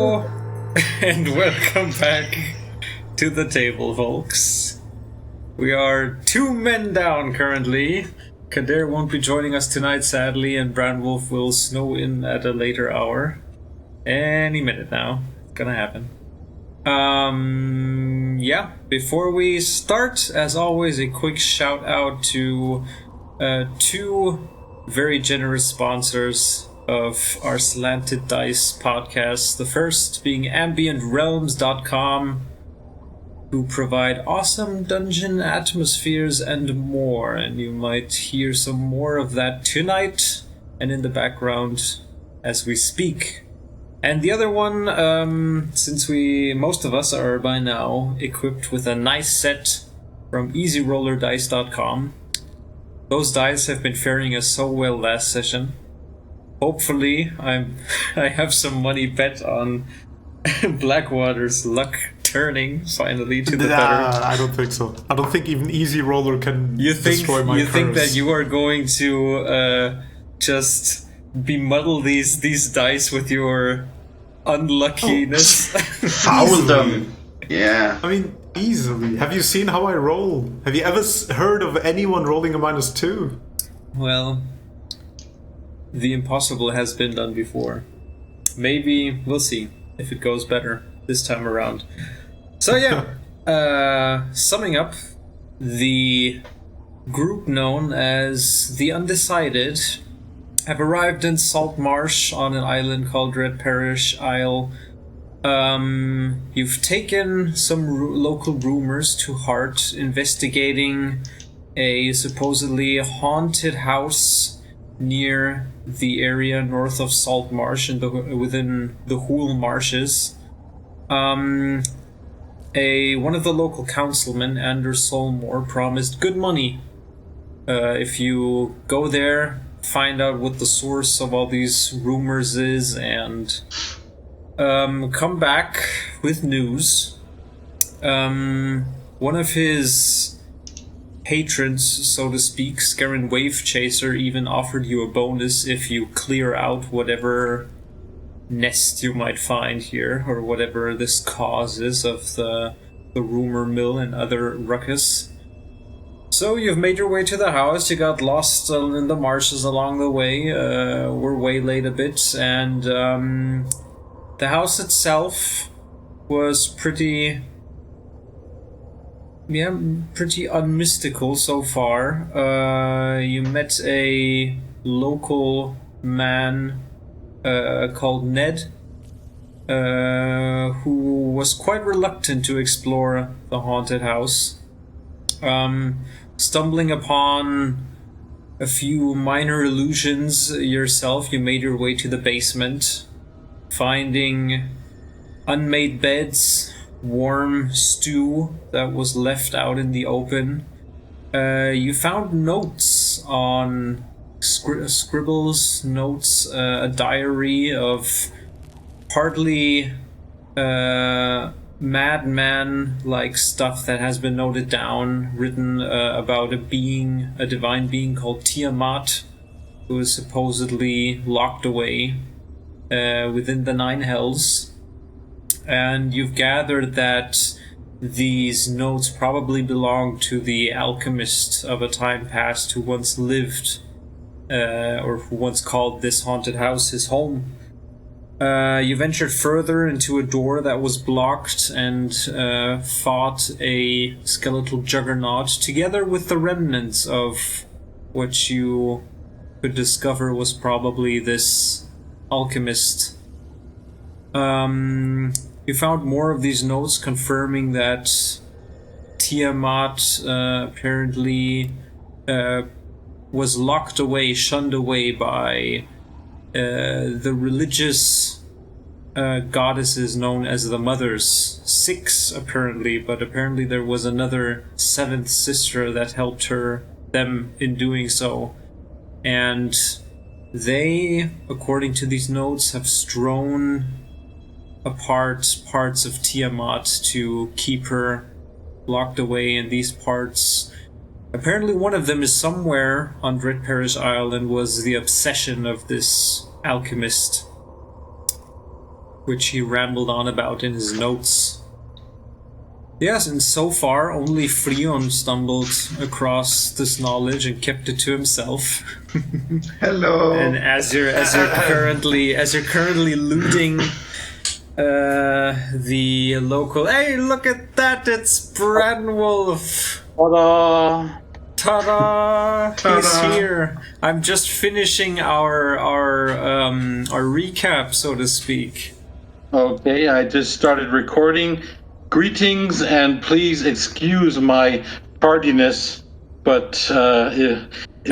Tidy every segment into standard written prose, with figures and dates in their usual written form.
Hello, and welcome back to the table, folks. We are 2 men down currently. Kader won't be joining us tonight, sadly, and Brandwolf will snow in at a later hour. Any minute now. It's gonna happen. Yeah, before we start, as always, a quick shout out to 2 very generous sponsors of our Slanted Dice podcast. The first being AmbientRealms.com, who provide awesome dungeon atmospheres and more, and you might hear some more of that tonight and in the background as we speak. And the other one, since most of us are by now equipped with a nice set from EasyRollerDice.com. Those dice have been faring us so well last session. Hopefully, I have some money bet on Blackwater's luck turning finally to the better. I don't think so. I don't think even Easy Roller can destroy my curse. You think that you are going to just bemuddle these dice with your unluckiness? Foul them. Yeah. I mean, easily. Have you seen how I roll? Have you ever heard of anyone rolling a -2? Well, the impossible has been done before. Maybe we'll see if it goes better this time around. So yeah, summing up, the group known as the Undecided have arrived in Salt Marsh on an island called Red Parish Isle. You've taken some local rumors to heart, investigating a supposedly haunted house near the area north of Salt Marsh and within the Hool Marshes. One of the local councilmen, Anders Solmore, promised good money if you go there, find out what the source of all these rumors is, and come back with news. One of his patrons, so to speak, Scarin Wave Chaser, even offered you a bonus if you clear out whatever nest you might find here, or whatever this cause is of the rumor mill and other ruckus. So you've made your way to the house, you got lost in the marshes along the way, were waylaid a bit, and the house itself was pretty unmystical so far. You met a local man called Ned, who was quite reluctant to explore the haunted house. Stumbling upon a few minor illusions yourself, you made your way to the basement, finding unmade beds, warm stew that was left out in the open. You found notes on scribbles, notes, a diary of partly madman-like stuff that has been noted down, written about a divine being called Tiamat, who is supposedly locked away within the 9 hells. And you've gathered that these notes probably belong to the alchemist of a time past who once lived, or who once called this haunted house his home. You ventured further into a door that was blocked and fought a skeletal juggernaut together with the remnants of what you could discover was probably this alchemist. You found more of these notes confirming that Tiamat apparently was locked away, shunned away by the religious goddesses known as the Mothers. 6 apparently, but apparently there was another 7th sister that helped them in doing so. And they, according to these notes, have strewn apart parts of Tiamat to keep her locked away in these parts. Apparently one of them is somewhere on Red Parish Isle and was the obsession of this alchemist. which he rambled on about in his notes. Yes, and so far only Freon stumbled across this knowledge and kept it to himself. Hello. And as you're currently looting the local, hey, look at that! It's Branwolf. Ta-da! He's here. I'm just finishing our recap, so to speak. Okay, I just started recording. Greetings, and please excuse my tardiness, but it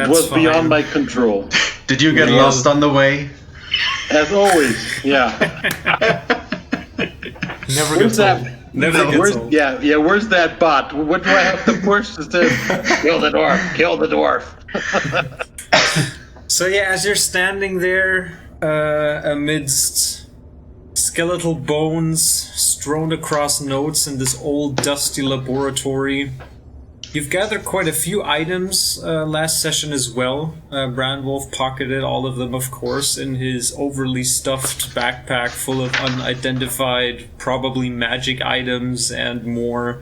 was fine. beyond my control. Did you get lost on the way? As always, yeah. Never Where's gets old. that? Never gets old. Yeah. Where's that bot? What do I have to push to say? Kill the dwarf! Kill the dwarf! So yeah, as you're standing there amidst skeletal bones strewn across notes in this old dusty laboratory, you've gathered quite a few items last session as well. Brandwolf pocketed all of them, of course, in his overly stuffed backpack full of unidentified, probably magic items and more.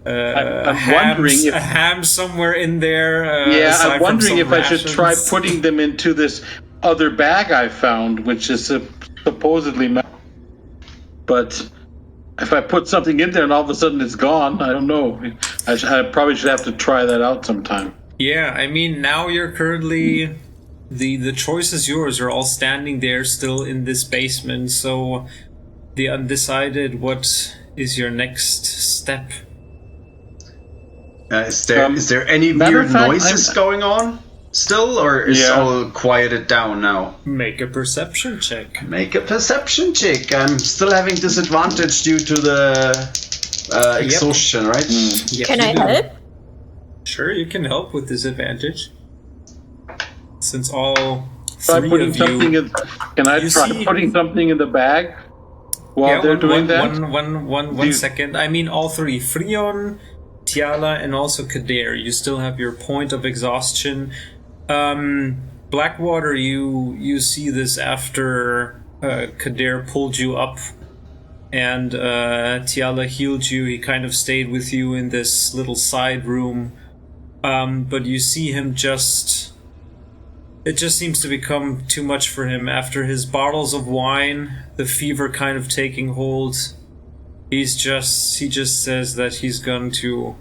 I'm wondering if a ham somewhere in there. I'm wondering if I should try putting them into this other bag I found, which is supposedly but if I put something in there and all of a sudden it's gone, I don't know. I probably should have to try that out sometime. Yeah, I mean, now you're currently... The choice is yours. You're all standing there still in this basement, so the undecided, what is your next step? Is there any matter weird of fact, noises going on still, or is it all quieted down now? Make a perception check. Make a perception check. I'm still having disadvantage due to the exhaustion, right? Yep, Can you I do. help? Sure, you can help with disadvantage. Since all Try three putting of something you... in. Can I you try see- putting something in the bag while they're doing that? One second. I mean, all three. Freon, Tiala, and also Kader. You still have your point of exhaustion. Blackwater, you see this after Kader pulled you up and Tiala healed you. He kind of stayed with you in this little side room. But you see him just... It just seems to become too much for him. After his bottles of wine, the fever kind of taking hold, he just says that he's going to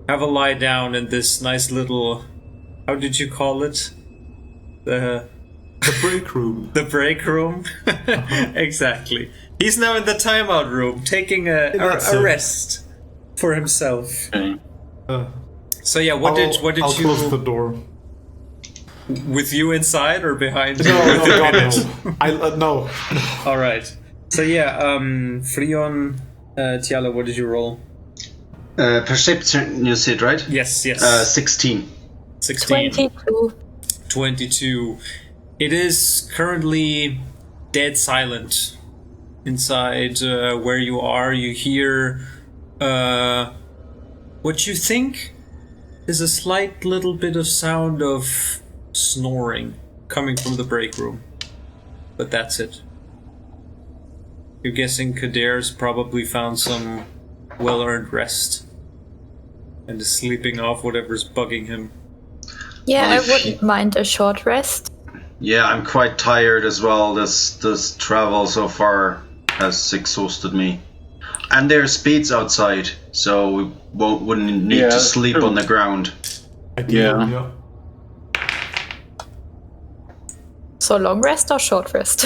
have a lie down in this nice little... How did you call it? The break room. The break room? Exactly. He's now in the timeout room, taking a rest for himself. Okay. So yeah, what did I'll you... close the door. With you inside or behind you? No. No. All right. So yeah, Freon, Tiala, what did you roll? Perception, you said, right? Yes. 16. 16. 22. 22. It is currently dead silent inside where you are. You hear what you think is a slight little bit of sound of snoring coming from the break room. But that's it. You're guessing Kader's probably found some well-earned rest and is sleeping off whatever's bugging him. Yeah, I wouldn't mind a short rest. Yeah, I'm quite tired as well. This travel so far has exhausted me. And there's speeds outside, so we wouldn't need to sleep on the ground. Yeah. So long rest or short rest?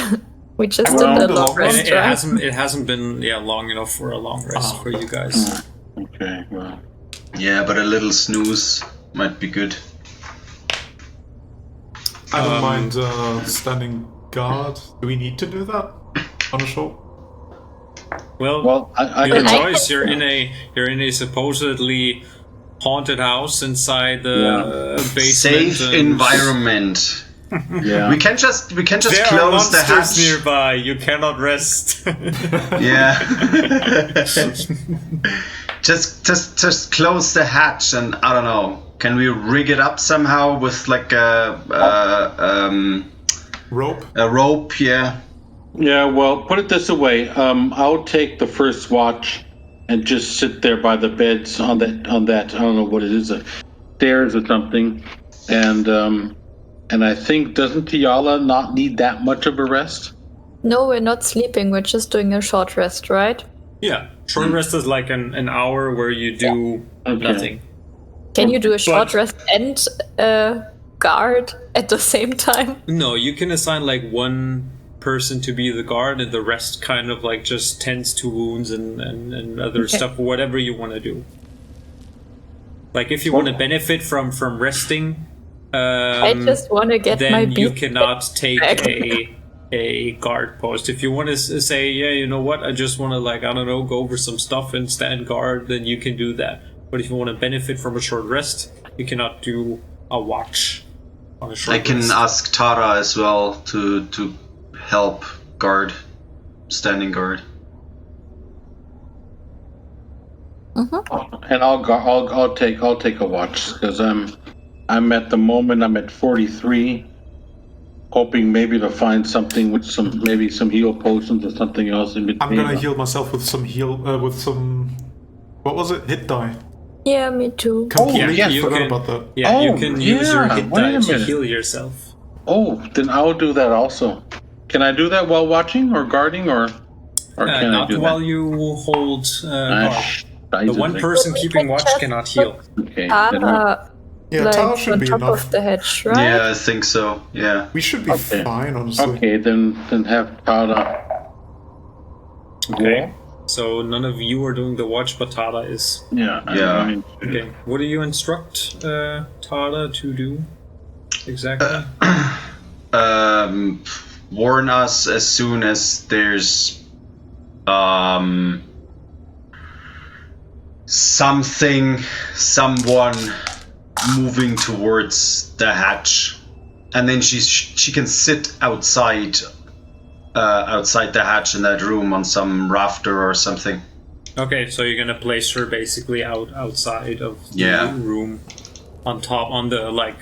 We just did the long rest, It right? hasn't been long enough for a long rest for you guys. Okay, well. Yeah, but a little snooze might be good. I don't mind standing guard. Do we need to do that on a show? Well, I your can choice. You're in a supposedly haunted house inside the basement. Safe environment. Yeah. We can just There close are the hatch. monsters nearby. You cannot rest. Yeah. just close the hatch and I don't know. Can we rig it up somehow with like a Rope? a rope? Yeah. Yeah, well, put it this way. I'll take the first watch and just sit there by the beds on that. I don't know what it is, stairs or something. And I think, doesn't Tiala not need that much of a rest? No, we're not sleeping. We're just doing a short rest, right? Yeah, short rest is like an hour where you do nothing. Can you do a short rest and guard at the same time? No, you can assign like one person to be the guard, and the rest kind of like just tends to wounds and other stuff, whatever you want to do. Like if you want to benefit from resting, I just want to get my then you cannot take a guard post. If you want to say, yeah, you know what, I just want to, like, I don't know, go over some stuff and stand guard, then you can do that. But if you want to benefit from a short rest, you cannot do a watch on a short rest. I can ask Tara as well to help guard, standing guard. And I'll take a watch, because I'm at the moment I'm at 43. Hoping maybe to find something with some heal potions or something else in between. I'm gonna heal myself with some what was it? Hit die. Yeah, me too. Completely forgot about that. Yeah, you can use your hit die to heal yourself. Oh, then I'll do that also. Can I do that while watching or guarding, or can I do not while that? you hold guard. The one person keeping watch cannot heal. Okay. Yeah, like Tara should on be top enough. of the hedge, right? Yeah, I think so. Yeah. We should be fine, honestly. Okay, then have Tara. Okay. So none of you are doing the watch, but Tara is. Yeah. Yeah. Okay. What do you instruct Tara to do exactly? Warn us as soon as there's someone moving towards the hatch, and then she can sit outside the hatch in that room on some rafter or something. Okay, so you're gonna place her basically outside of the room, on the like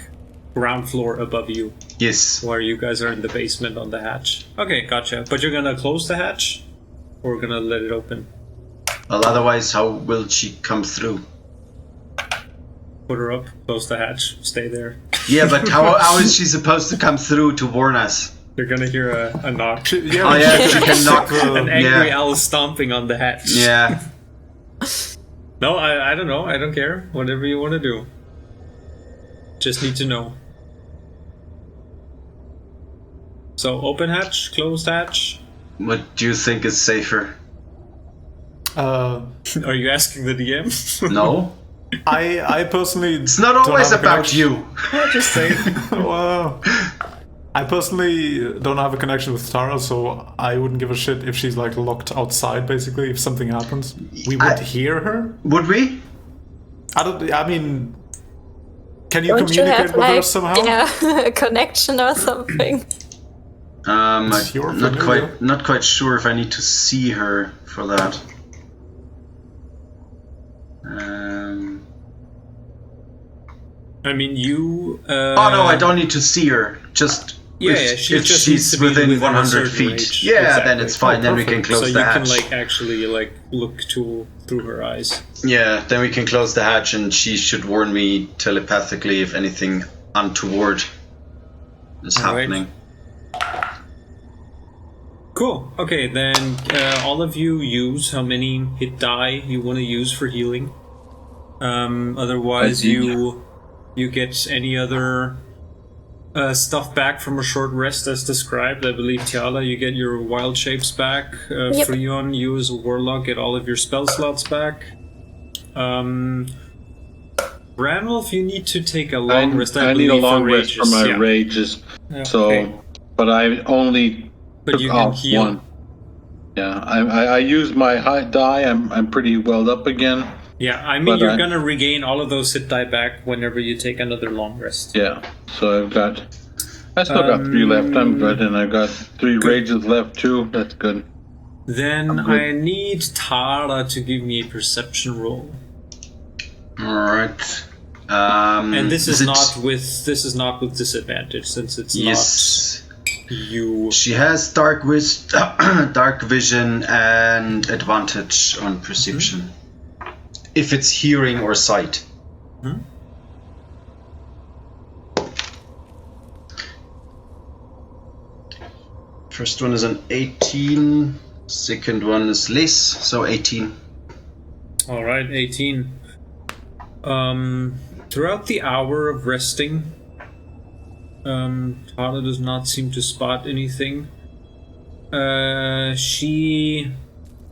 ground floor above you. Yes. Where you guys are in the basement on the hatch. Okay, gotcha. But you're gonna close the hatch, or we're gonna let it open? Well, otherwise, how will she come through? Put her up, close the hatch, stay there. Yeah, but how is she supposed to come through to warn us? You're gonna hear a knock. She can knock. An angry owl stomping on the hatch. Yeah. No, I don't know. I don't care. Whatever you want to do. Just need to know. So, open hatch, closed hatch. What do you think is safer? Are you asking the DM? No. I personally. It's not always about you. Just saying. Well, I personally don't have a connection with Tara, so I wouldn't give a shit if she's like locked outside. Basically, if something happens, we would hear her. Would we? I mean, can you Don't communicate have, with her like, somehow? Yeah, a connection or something. I'm not quite sure if I need to see her for that. I mean, you. Oh no, I don't need to see her. Just if she's within 100 feet. range. Yeah, Exactly. then it's fine. Then we can close so the you hatch. can like actually like look through her eyes. Yeah, then we can close the hatch, and she should warn me telepathically if anything untoward is happening. Cool. Okay, then all of you use how many hit die you want to use for healing. Otherwise, you get any other stuff back from a short rest as described. I believe, Tiala, you get your wild shapes back. Yep. Freon, you as a warlock get all of your spell slots back. Ranulf, you need to take a long rest. I need a long rest for my rages. Yeah, so, okay. But I only But took you can off heal. one. Yeah, I used my high die. I'm pretty welled up again. Yeah, I mean, you're gonna regain all of those hit die back whenever you take another long rest. Yeah, so I still got 3 left. I'm good, and I got 3 rages left too. That's good. Then I need Tara to give me a perception roll. All right. And this is not with disadvantage, since it's Yes. She has dark vision and advantage on perception. If it's hearing or sight. First one is an 18. Second one is less, so 18. All right, 18. Throughout the hour of resting, Tala does not seem to spot anything. She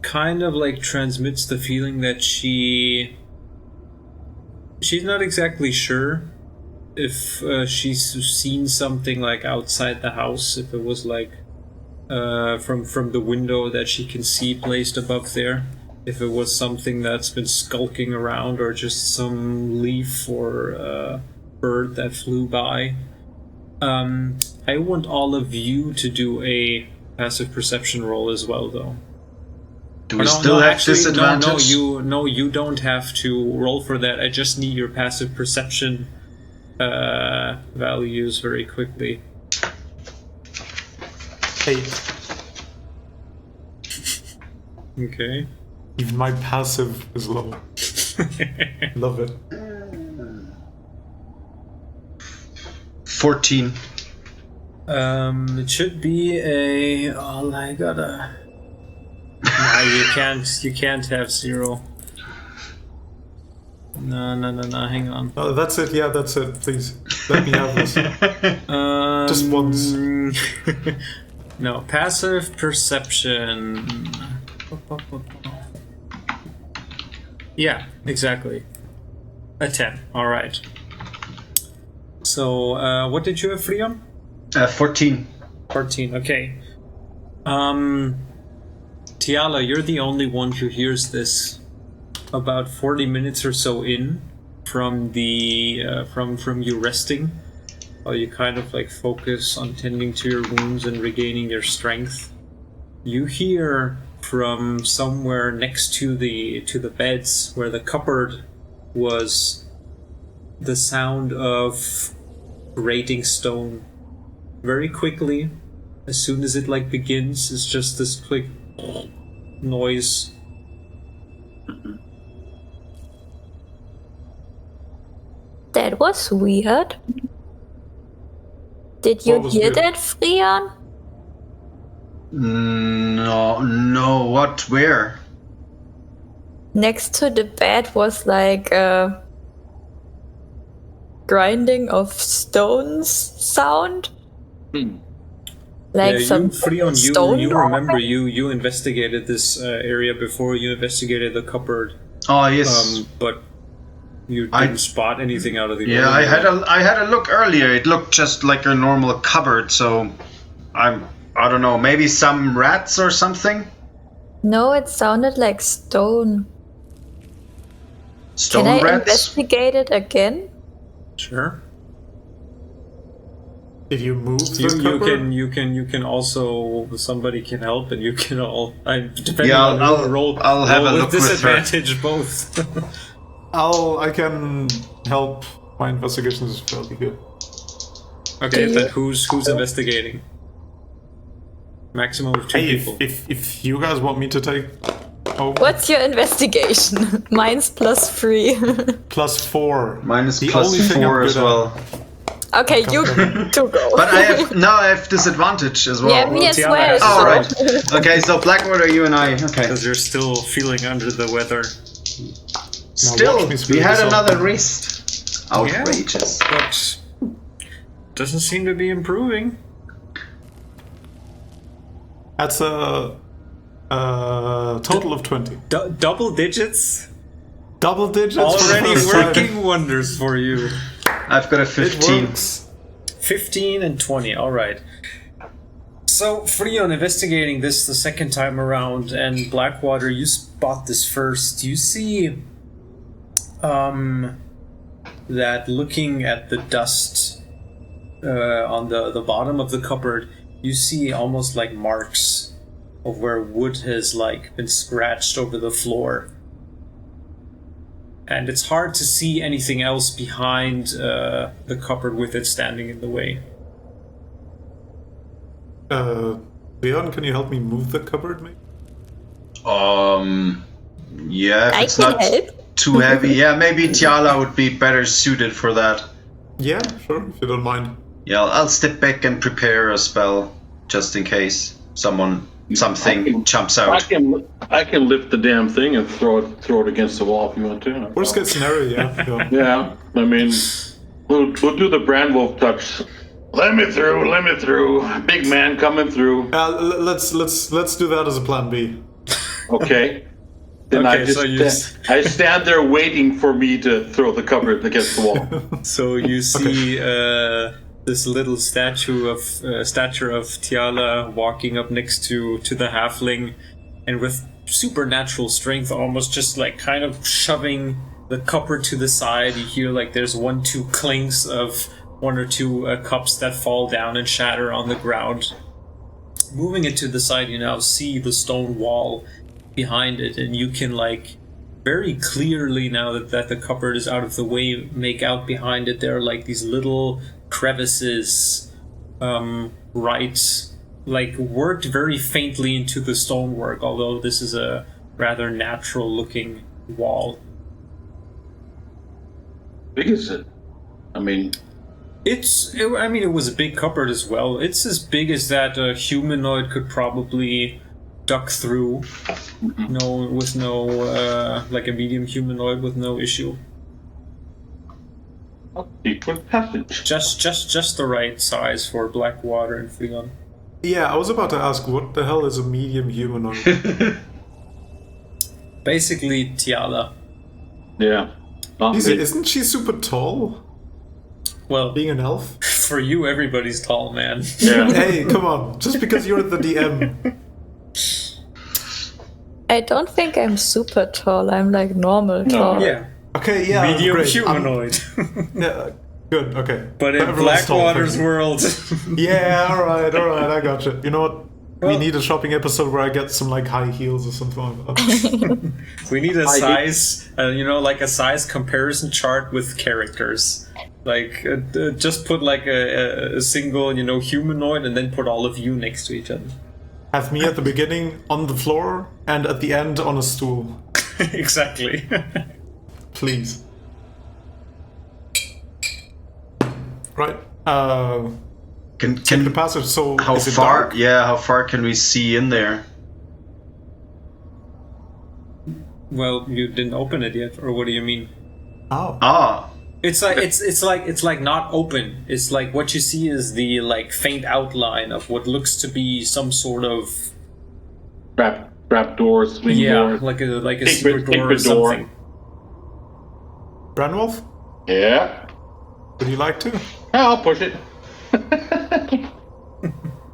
kind of like transmits the feeling that she's not exactly sure if she's seen something like outside the house, if it was like from the window that she can see placed above there, if it was something that's been skulking around or just some leaf or bird that flew by. I want all of you to do a passive perception roll as well, though. Do we still have disadvantage? No, you don't have to roll for that. I just need your passive perception values very quickly. 8. Okay. Even my passive is low. Love it. 14. It should be a. Oh, I gotta. No, you can't have 0. No. Hang on. Oh, that's it. Yeah, that's it. Please let me have this. Just once. No, passive perception. Yeah, exactly. A 10. All right. So, what did you have, Freon? 14. 14. Okay. Tiala, you're the only one who hears this. About 40 minutes or so in from the from you resting, while you kind of like focus on tending to your wounds and regaining your strength. You hear from somewhere next to the beds where the cupboard was the sound of grating stone. Very quickly, as soon as it like begins, it's just this quick noise. That was weird. Did you hear weird? that, Freon? No, what? Where? Next to the bed was like a grinding of stones sound. Like Yeah, some Freon, stone. you remember you investigated this area before. You investigated the cupboard. Oh yes. But you didn't spot anything out of the ordinary. I had a look earlier. It looked just like a normal cupboard. So I don't know. Maybe some rats or something. No, it sounded like stone. Stone Can I rats. investigate it again? Sure. Did you move the cupboard? You can also, somebody can help, and you can all. Depending Yeah, on I'll roll. I'll have roll a look with her. disadvantage both. I can help. My investigation is fairly good. Okay, then who's investigating? Maximum of 2 people. If you guys want me to take over. What's your investigation? Mine's +3. +4. Mine is The only thing I'm +4 as good at. well. Okay, you two go. But I have disadvantage as well. Yeah, me as Tiana well. has Oh, right. Okay, so Blackwater, you and I. Okay. Because you're still feeling under the weather. Still, watch me screw we had this up. another wrist. Outrageous. But doesn't seem to be improving. That's a total of 20. Double digits? Double digits Already for the first time. working wonders for you. I've got a It 15. works. 15 and 20, alright. So, Freon, investigating this the second time around, and Blackwater, you spot this first. You see that looking at the dust on the bottom of the cupboard, you see almost like marks of where wood has like been scratched over the floor. And it's hard to see anything else behind the cupboard with it standing in the way. Leon, can you help me move the cupboard, maybe? Yeah, if I it's can not help. too heavy. Yeah, maybe Tiala would be better suited for that. Yeah, sure, if you don't mind. Yeah, I'll step back and prepare a spell just in case something jumps out. I can lift the damn thing and throw it against the wall if you want to. Worst case scenario, yeah. Yeah, I mean, we'll do the Brandwolf touch. Let me through. Big man coming through. Let's do that as a plan B. Okay. Then Okay, I stand there waiting for me to throw the cupboard against the wall. So you see this little stature of Tiala walking up next to the halfling, and with supernatural strength, almost just like kind of shoving the cupboard to the side. You hear like there's 1-2 clinks of 1 or 2 cups that fall down and shatter on the ground. Moving it to the side, you now see the stone wall behind it, and you can like very clearly, now that the cupboard is out of the way, make out behind it there are like these little crevices, worked very faintly into the stonework, although this is a rather natural looking wall. Big is it? I mean, it was a big cupboard as well. It's as big as that a humanoid could probably duck through. Like a medium humanoid with no issue. secret passage. Just the right size for Blackwater and Freon. Yeah, I was about to ask, what the hell is a medium humanoid? Basically, Tiala. Yeah. Isn't she super tall? Well, being an elf? For you, everybody's tall, man. Yeah. Hey, come on. Just because you're the DM. I don't think I'm super tall. I'm like normal tall. Yeah. Okay, yeah. Medium great. humanoid. Yeah, good, okay. But in Everyone's tall, Blackwater's thank you. world. Yeah, alright, I gotcha. You know what? We need a shopping episode where I get some like high heels or something like that. We need a size, like a size comparison chart with characters. Like, just put like a single, humanoid, and then put all of you next to each other. Have me at the beginning on the floor and at the end on a stool. Exactly. Please. Right. Can the passage. So how is it far? dark? Yeah, how far can we see in there? Well, you didn't open it yet, or what do you mean? Oh. It's like not open. It's like what you see is the like faint outline of what looks to be some sort of trap door, swing door. like a secret door or something. Branwolf? Yeah. Would you like to? Yeah, I'll push it.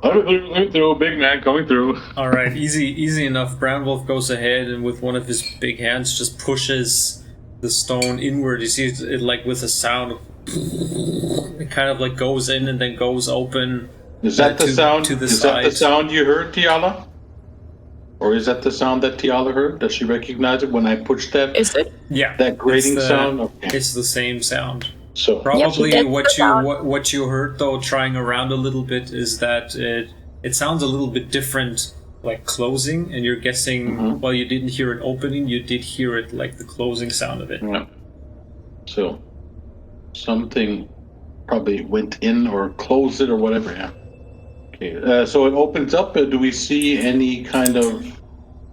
Let me through, big man coming through. All right, easy enough. Branwolf goes ahead and with one of his big hands just pushes the stone inward. You see it like with a sound. It kind of like goes in and then goes open. Is that the sound? To the is side. That the sound you heard, Tiala? Or is that the sound that Tiala heard? Does she recognize it when I pushed that? Is it? Yeah. That grating sound? Okay. It's the same sound. So Probably Yeah, what you heard though, trying around a little bit, is that it sounds a little bit different, like closing, and you're guessing. Well, you didn't hear it opening, you did hear it like the closing sound of it. Yeah. So something probably went in or closed it or whatever. Yeah. Okay. So it opens up. Do we see any kind of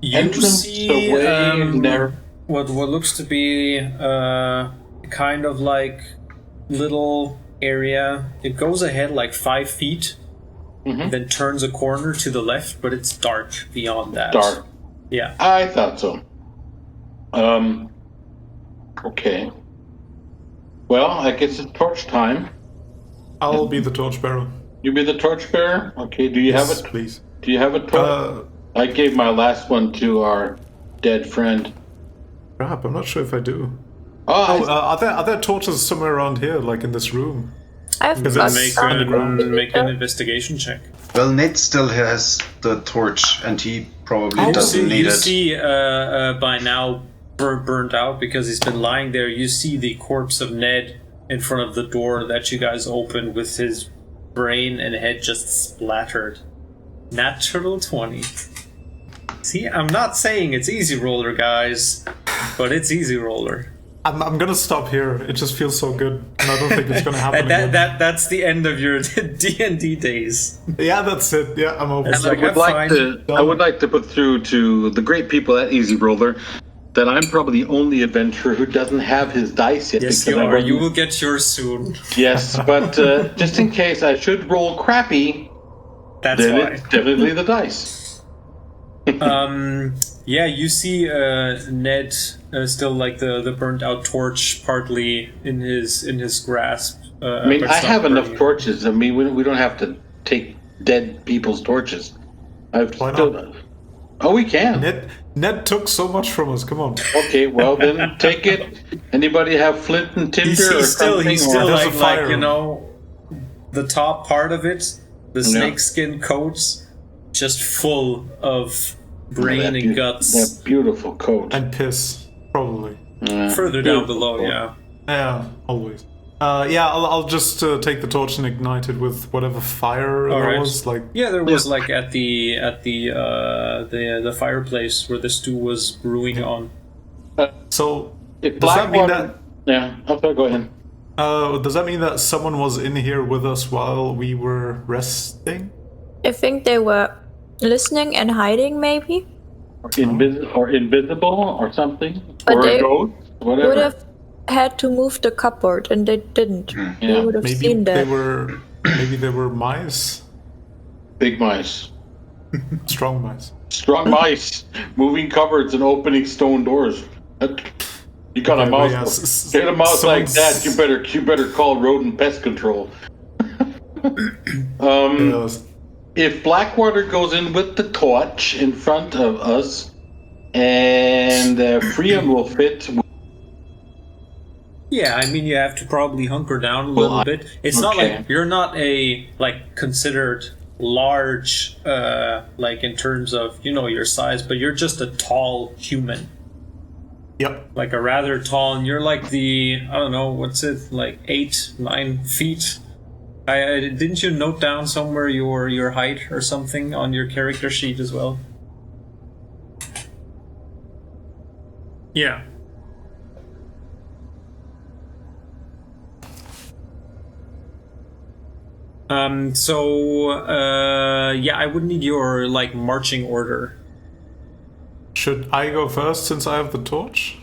entrance away there? What looks to be kind of like little area. It goes ahead like 5 feet, then turns a corner to the left, but it's dark beyond that. Dark. Yeah. I thought so. Okay. Well, I guess it's torch time. I'll be the torchbearer. You be the torchbearer? Okay. Do you have it? Please. Do you have a torch? I gave my last one to our dead friend. Crap, I'm not sure if I do. Oh, are there torches somewhere around here, like in this room? I've Because got it's some. Make an investigation check. Well, Ned still has the torch, and he probably doesn't need You it. see, by now burnt out because he's been lying there. You see the corpse of Ned in front of the door that you guys opened, with his brain and head just splattered Natural 20. See, I'm not saying it's easy roller, guys, but it's easy roller. I'm gonna stop here. It just feels so good, and I don't think it's gonna happen again. That's the end of your D&D days. Yeah, that's it. Yeah, I'm over. It's I like, would like to put through to the great people at Easy Roller that I'm probably the only adventurer who doesn't have his dice yet. Yes, you are. You will get yours soon. Yes, but just in case I should roll crappy, that's then why. it's definitely the dice. Yeah, you see Ned still like the burnt out torch partly in his grasp. I mean, but I it's not have enough burning. torches. I mean, we don't have to take dead people's torches. Why not? Oh, we can. Ned took so much from us. Come on. Okay, well then take it. Anybody have flint and tinder He's or still something? There's a like fire. the top part of it, the snakeskin coats, just full of brain and guts. That beautiful coat. And piss, probably. Further down below, yeah. Yeah, always. Yeah, I'll just take the torch and ignite it with whatever fire there was. Like, yeah, there was like at the fireplace where the stew was brewing on. so If does that mean that? Yeah, okay, go ahead. Does that mean that someone was in here with us while we were resting? I think they were listening and hiding, maybe. Invisible or something, But or they a ghost, whatever. would have had to move the cupboard, and they didn't. They would have Maybe seen that. Maybe they were mice, Big mice, strong mice. strong mice, moving cupboards and opening stone doors. You got a Okay, mouse. well, Get a mouse like someone's- that. You better call rodent pest control. Yes. If Blackwater goes in with the torch in front of us, and Freon will fit. Yeah, I mean, you have to probably hunker down a little bit. It's not like you're not considered large, like in terms of your size, but you're just a tall human. Yep. Like a rather tall, and you're like I don't know, what's it, like 8-9 feet. Didn't you note down somewhere your height or something on your character sheet as well? Yeah. I would need your marching order. Should I go first since I have the torch?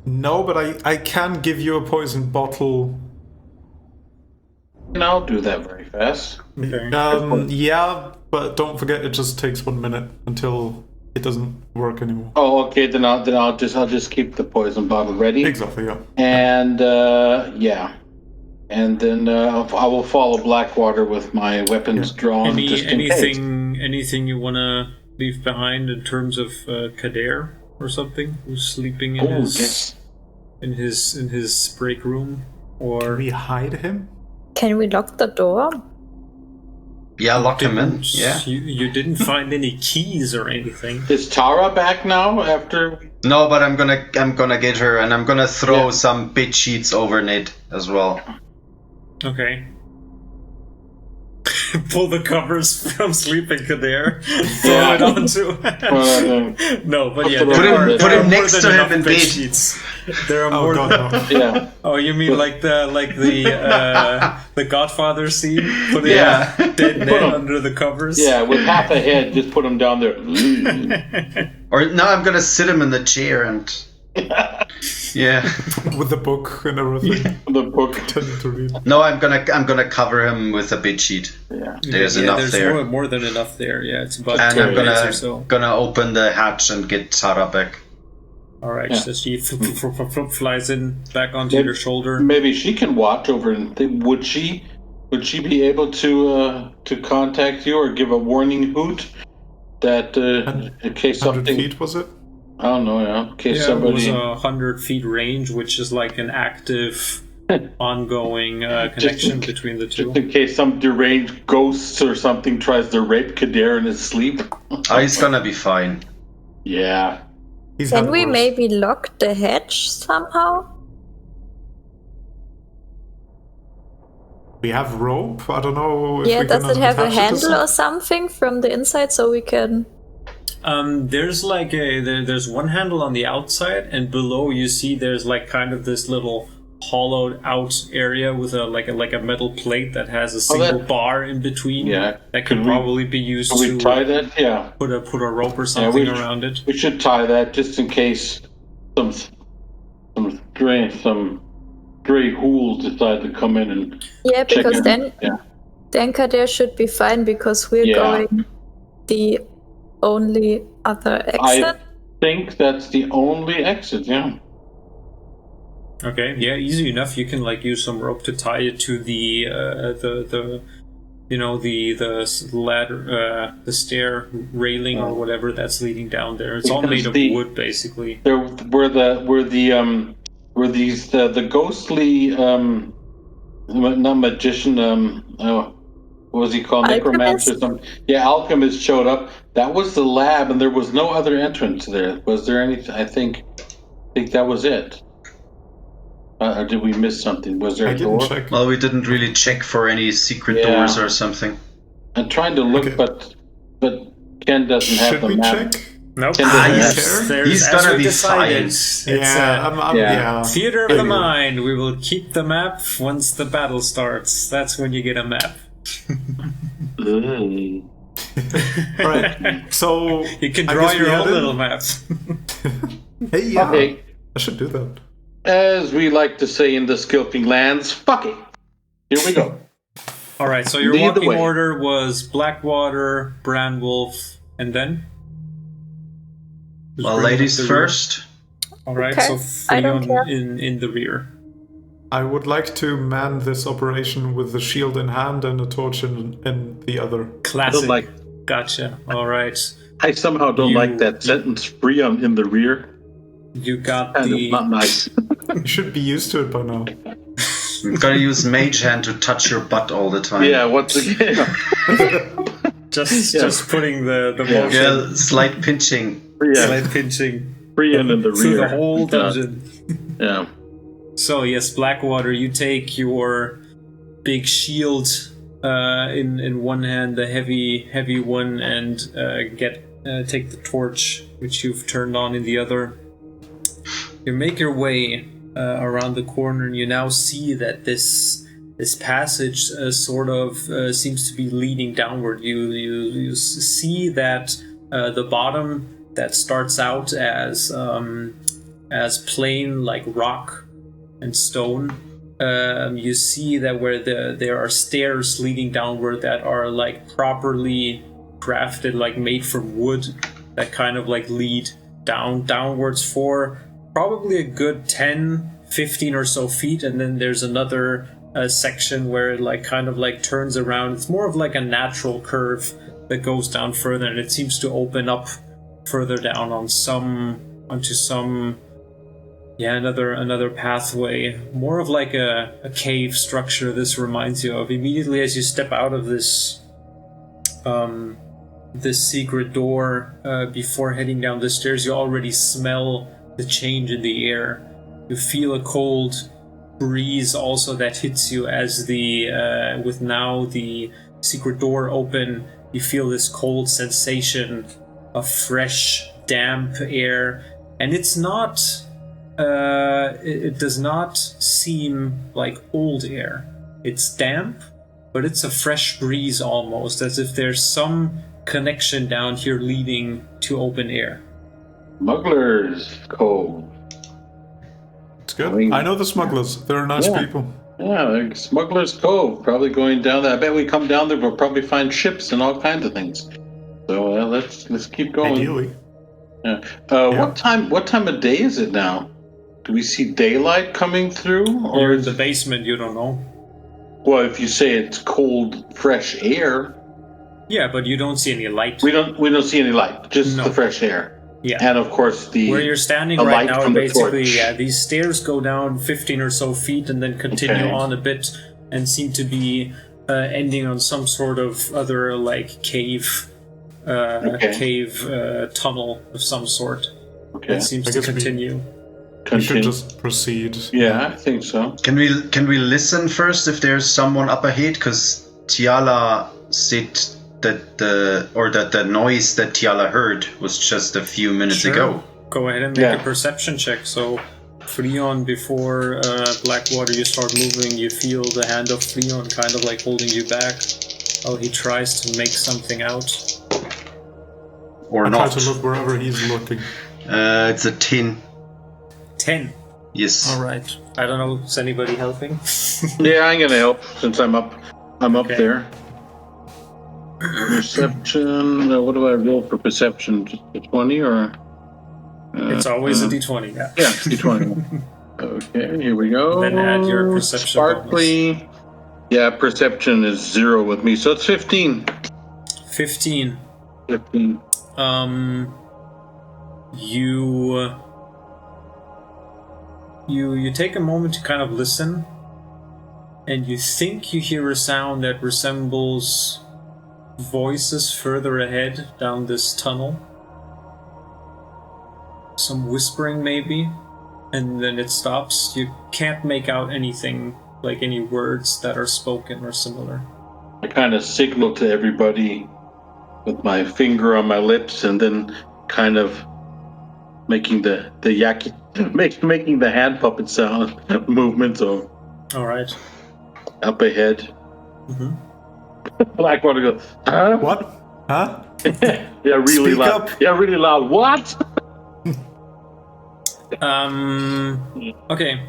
No, but I can give you a poison bottle. And I'll do that very fast. Okay. Yeah, but don't forget it just takes 1 minute until it doesn't work anymore. Oh, okay. Then I'll just keep the poison bottle ready. Exactly, yeah. And and then I will follow Blackwater with my weapons drawn. Just in case. Anything you want to leave behind in terms of Kader or something who's sleeping in his break room, or Can we hide him? Can we lock the door? Yeah, lock him in. Yeah. You didn't find any keys or anything. Is Tara back now after? No, but I'm gonna get her, and I'm gonna throw some bed sheets over Ned as well. Okay. Pull the covers from sleeping Kader. Throw it onto. No, but yeah, Put him next to him in bed. sheets. There are more than. No. Yeah. Oh, you mean like the Godfather scene? Putting dead Ned under the covers. Yeah, with half a head, just put him down there. Or no, I'm gonna sit him in the chair and. Yeah. With the book and everything. The book. Tending to read. No, I'm gonna cover him with a bed sheet. Yeah. There's enough there. More than enough there. Yeah, it's about And 2 I'm minutes or so. gonna open the hatch and get Tara back. All right, so she flies in back onto your shoulder. Maybe she can watch over. And would she be able to contact you or give a warning hoot that in case 100 something? feet, was it? I don't know. Yeah. In case Yeah, somebody. it was 100 feet range, which is like an active, ongoing connection between the two. Just in case some deranged ghosts or something tries to rape Kader in his sleep. Oh, he's gonna be fine. Yeah. He's Can had we worse. maybe lock the hatch somehow? We have rope. I don't know. If we does can it have a attach it to handle or something from the inside so we can? There's like there's one handle on the outside, and below you see there's like kind of this little hollowed out area with a metal plate that has a single bar in between. Yeah, that could probably be used to tie that. Yeah, put a rope or something around it. We should tie that just in case some stray hools decide to come in and because then Kader should be fine because we're going the only other exit. I think that's the only exit. Yeah. Okay. Yeah, easy enough. You can like use some rope to tie it to the ladder, the stair railing or whatever that's leading down there. It's all made of wood, basically. There were these the ghostly not magician what was he called, necromancer or something? Yeah, alchemist showed up. That was the lab, and there was no other entrance there. Was there anything? I think that was it. Or did we miss something? Was there a door? Check. Well, we didn't really check for any secret doors or something. I'm trying to look, but Ken doesn't have the map. Should we check? Nope. He's gonna be fine. Theater of the mind. We will keep the map once the battle starts. That's when you get a map. Right. So you can draw your own little map. Hey, okay. I should do that. As we like to say in the Skilping lands, fuck it. Here we go. All right. So your walking order was Blackwater, Branwolf, and then. Well, ladies first. All right. Okay. So Freon in the rear. I would like to man this operation with the shield in hand and a torch in the other. Classic. Gotcha. All right. I somehow don't like that sentence, Freon in the rear. You got not nice. You should be used to it by now. You've got to use Mage Hand to touch your butt all the time. Yeah, once again. just putting the motion. Yeah, slight pinching. Slight pinching. Freon in the rear. Through the whole dungeon. Yeah. So yes, Blackwater, you take your big shield in one hand, the heavy one, and take the torch, which you've turned on, in the other. You make your way around the corner, and you now see that this passage sort of seems to be leading downward. You see that the bottom that starts out as plain like rock and stone. You see that where there are stairs leading downward that are like properly crafted, like made from wood, that kind of like lead downwards for probably a good 10-15 or so feet, and then there's another section where it like kind of like turns around. It's more of like a natural curve that goes down further, and it seems to open up further down onto some another pathway, more of like a cave structure. This reminds you of immediately as you step out of this secret door. Before heading down the stairs, you already smell the change in the air. You feel a cold breeze also that hits you as with now the secret door open. You feel this cold sensation of fresh, damp air, and it's not. It does not seem like old air. It's damp, but it's a fresh breeze almost, as if there's some connection down here leading to open air. Smugglers Cove. It's good. I know the smugglers. They're nice people. Yeah, like Smugglers Cove. Probably going down there. I bet we come down there, we'll probably find ships and all kinds of things. So let's keep going. Ideally. Yeah. What time of day is it now? Do we see daylight coming through? Or you're in the basement, you don't know. Well, if you say it's cold, fresh air. Yeah, but you don't see any light. We don't see any light, just the fresh air. Yeah. And of course where you're standing right now, basically, these stairs go down 15 or so feet and then continue on a bit and seem to be ending on some sort of other like cave tunnel of some sort. Okay. It seems to continue. We should just proceed. Yeah, I think so. Can we listen first if there's someone up ahead? Because Tiala said that the noise that Tiala heard was just a few minutes ago. Go ahead and make a perception check. So, Fleon, before Blackwater, you start moving, you feel the hand of Fleon kind of like holding you back while he tries to make something out. Or I not. try to look wherever he's looking. It's a 10. 10. Yes. All right. I don't know. Is anybody helping? Yeah, I'm gonna help since I'm up. I'm up there. Perception. What do I roll for perception? Just a 20 or? It's always a d20. Yeah. Yeah, d20. Okay, here we go. Then add your perception. Sparkly. Bonus. Yeah, perception is 0 with me, so it's 15. 15. 15. You take a moment to kind of listen, and you think you hear a sound that resembles voices further ahead down this tunnel. Some whispering maybe, and then it stops. You can't make out anything, like any words that are spoken or similar. I kind of signal to everybody with my finger on my lips, and then kind of making the yaki, making the hand puppet sound movement. So, all right, up ahead. Mm-hmm. Blackwater goes, huh? What? Huh? Yeah, really Speak loud. up. Yeah, really loud. What? Okay,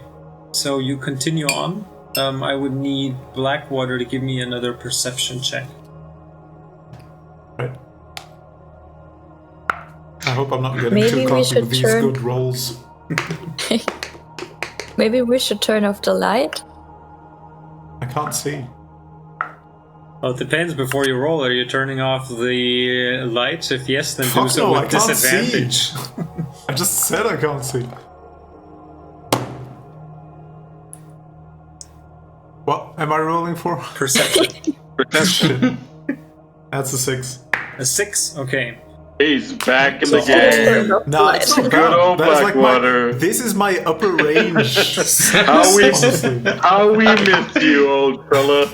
so you continue on. I would need Blackwater to give me another perception check. Right. I hope I'm not getting too cocky with these good rolls. Maybe we should turn off the light? I can't see. Well, it depends. Before you roll, are you turning off the lights? If yes, then Fuck do so no, with I can't disadvantage. See. I just said I can't see. What am I rolling for? Perception. Perception. That's a 6. A 6? Okay. He's back in the game. No, it's not good old Blackwater. This is my upper range. How we miss you, old fella.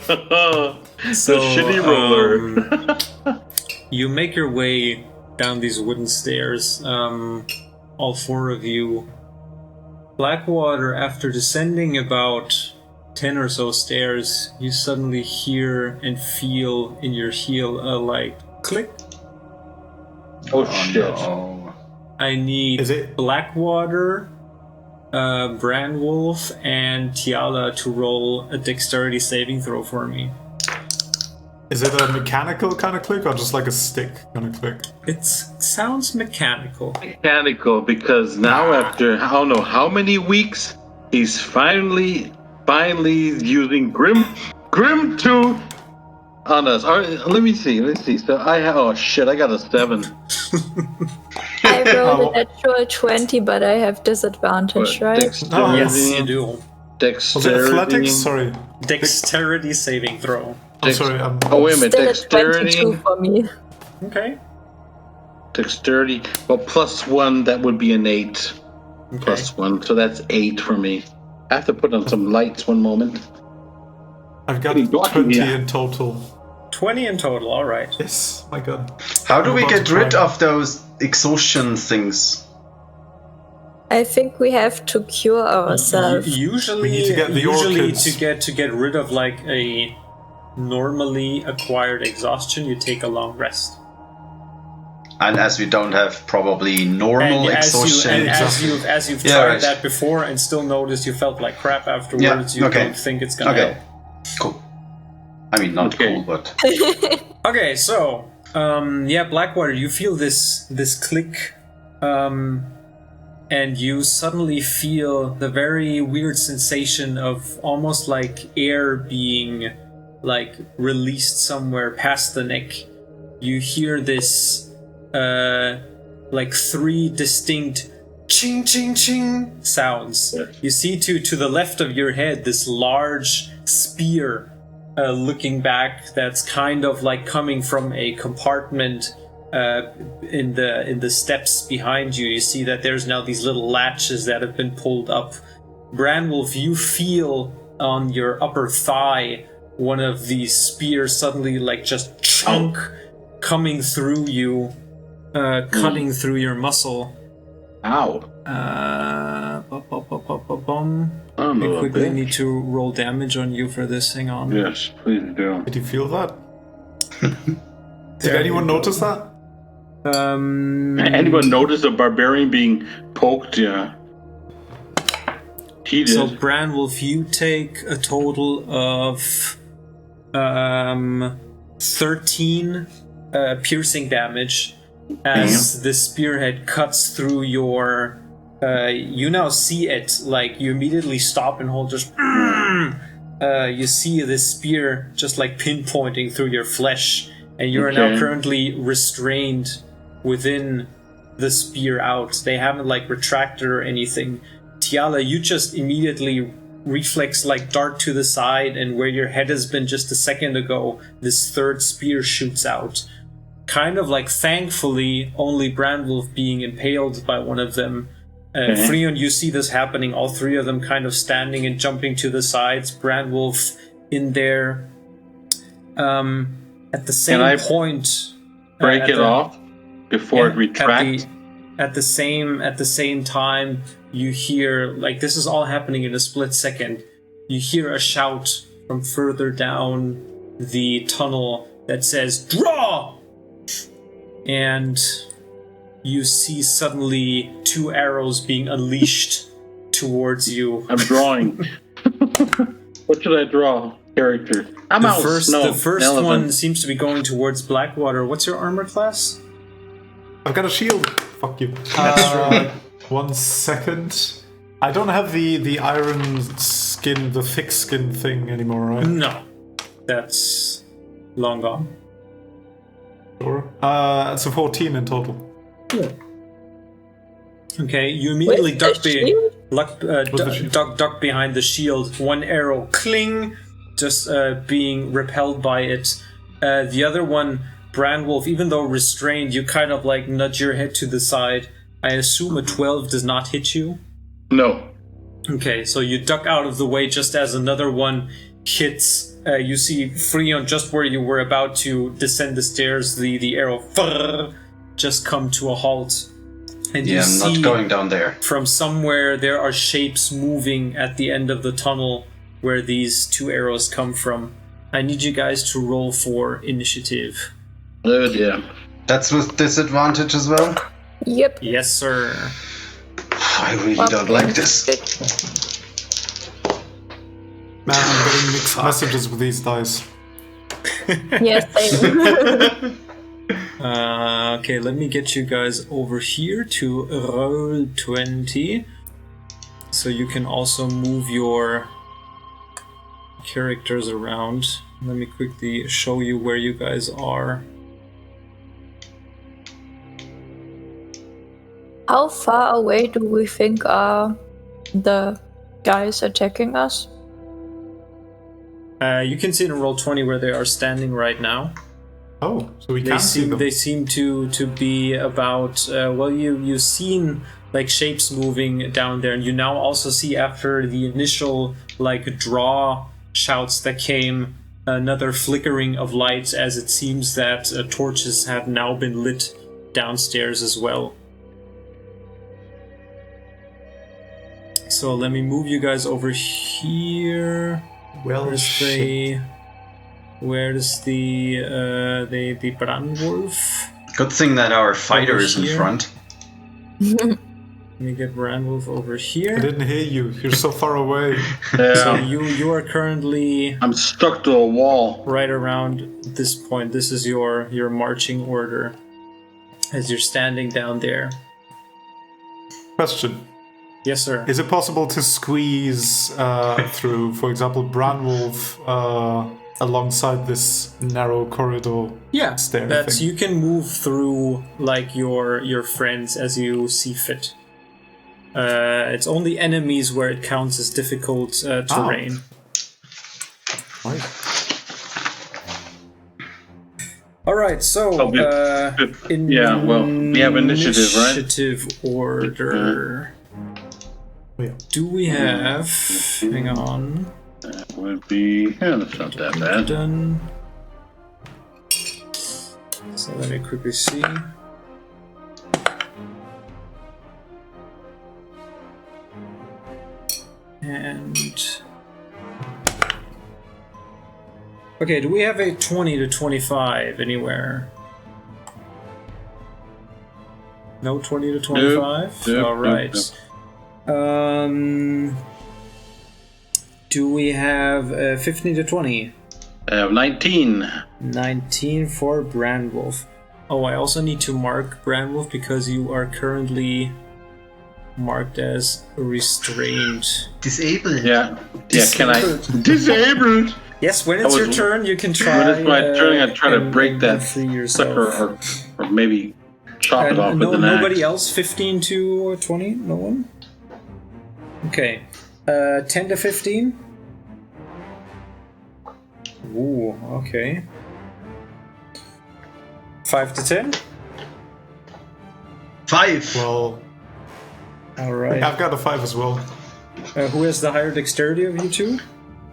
So, the shitty roller. You make your way down these wooden stairs. All 4 of you. Blackwater, after descending about 10 or so stairs, you suddenly hear and feel in your heel a light click. Oh shit. No. I need Blackwater, Brandwolf, and Tiala to roll a dexterity saving throw for me. Is it a mechanical kind of click or just like a stick kind of click? It sounds mechanical. Mechanical, because now after I don't know how many weeks, he's finally using Grim 2 on us. All right, let me see. So I got a 7. I rolled a natural 20, but I have disadvantage, right? Dexterity. Yes, you do. Was it athletics? Sorry. Dexterity saving throw. I'm sorry. Wait a minute. Still Dexterity. a 22 for me. Okay. Dexterity. Well, +1, that would be an 8. Okay. +1, so that's 8 for me. I have to put on some lights one moment. I've got 20 in total. 20 in total, alright. Yes, my god. How do we get rid of those exhaustion things? I think we have to cure ourselves. Usually, we need to get the orchids. to get rid of like a normally acquired exhaustion, you take a long rest. And as we don't have probably normal exhaustion, as you've tried that before and still noticed you felt like crap afterwards, you don't think it's gonna help. Cool. I mean, not cool, but okay. So, Blackwater, you feel this click, and you suddenly feel the very weird sensation of almost like air being like released somewhere past the neck. You hear this. Like 3 distinct ching ching ching sounds. You see to the left of your head this large spear looking back that's kind of like coming from a compartment in the steps behind you, you see that there's now these little latches that have been pulled up. Branwolf, you feel on your upper thigh one of these spears suddenly like just chunk coming through you, cutting through your muscle. Ow. I quickly need to roll damage on you for this. Hang on. Yes, please do. Did you feel that? Did anyone notice that? Anyone notice a barbarian being poked? Yeah. He did. So, Branwolf, you take a total of 13 piercing damage as the spearhead cuts through your... you now see it, like, you immediately stop and hold just... you see this spear just, like, pinpointing through your flesh, and you are now currently restrained within the spear out. They haven't, like, retracted or anything. Tiala, you just immediately reflex, like, dart to the side, and where your head has been just a second ago, this third spear shoots out. Kind of like, thankfully, only Branwolf being impaled by one of them. Freon, you see this happening, all three of them kind of standing and jumping to the sides. Branwolf in there. At the same point... break it off before it retracts? At the same time, you hear, like, this is all happening in a split second. You hear a shout from further down the tunnel that says, "Draw!" And you see suddenly 2 arrows being unleashed towards you. I'm drawing. What should I draw? Character. The first one seems to be going towards Blackwater. What's your armor class? I've got a shield. Fuck you. 1 second. I don't have the iron skin, the thick skin thing anymore, right? No. That's long gone. Sure. It's a 14 in total. Yeah. Okay, you immediately duck behind the shield. 1 arrow, cling, just being repelled by it. The other one, Branwolf, even though restrained, you kind of like nudge your head to the side. I assume a 12 does not hit you? No. Okay, so you duck out of the way just as another one hits. You see Freon just where you were about to descend the stairs, the arrow just come to a halt. And you see, I'm not going down there. From somewhere there are shapes moving at the end of the tunnel where these 2 arrows come from. I need you guys to roll for initiative. Oh dear. That's with disadvantage as well? Yep. Yes, sir. I really don't like this. Man, I'm getting mixed messages with these dice. Yes, same. Okay, let me get you guys over here to roll 20. So you can also move your characters around. Let me quickly show you where you guys are. How far away do we think are the guys attacking us? You can see in roll 20 where they are standing right now. Oh, so we can't see them. They seem to be about... you've seen like shapes moving down there, and you now also see after the initial like draw shouts that came, another flickering of lights as it seems that torches have now been lit downstairs as well. So let me move you guys over here. Well, Where's the Branwolf? Good thing that our fighter is in front. Let me get Branwolf over here. I didn't hear you. You're so far away. So you are currently... I'm stuck to a wall. Right around this point. This is your marching order as you're standing down there. Question. Yes, sir. Is it possible to squeeze through, for example, Branwolf alongside this narrow corridor? Yeah, stair that's thing? you can move through like your friends as you see fit. It's only enemies where it counts as difficult terrain. Right. All right, so we have initiative, right? Initiative order. Yeah. Do we have? Hang on. That would be. Yeah, that's not that bad. Done. So let me quickly see. And okay, do we have a 20 to 25 anywhere? No 20 to 25? Nope. All right. Do we have 15 to 20? I have 19. 19 for Brandwolf. Oh, I also need to mark Brandwolf because you are currently marked as restrained. Disabled. Yeah. Can I? Disabled. Yes, when it's your turn, you can try. When it's my turn, I try to break that free yourself. sucker, or maybe chop it off with an nobody axe. else? 15 to 20? No one? Okay. 10 to 15? Ooh, okay. 5 to 10? 5. Well, Alright. I've got a 5 as well. Who has the higher dexterity of you two?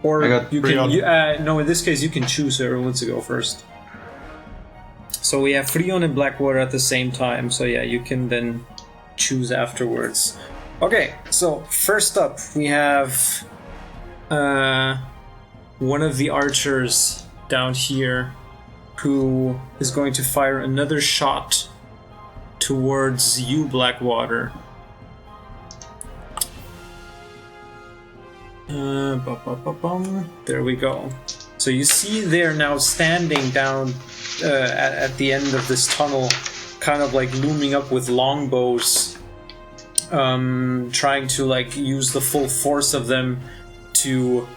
Or I got you can. Freon. No, in this case, you can choose who wants to go first. So we have Freon and Blackwater at the same time. So yeah, you can then choose afterwards. Okay, so first up, we have one of the archers down here who is going to fire another shot towards you, Blackwater. There we go. So you see they're now standing down at the end of this tunnel, kind of like looming up with longbows, trying to like use the full force of them to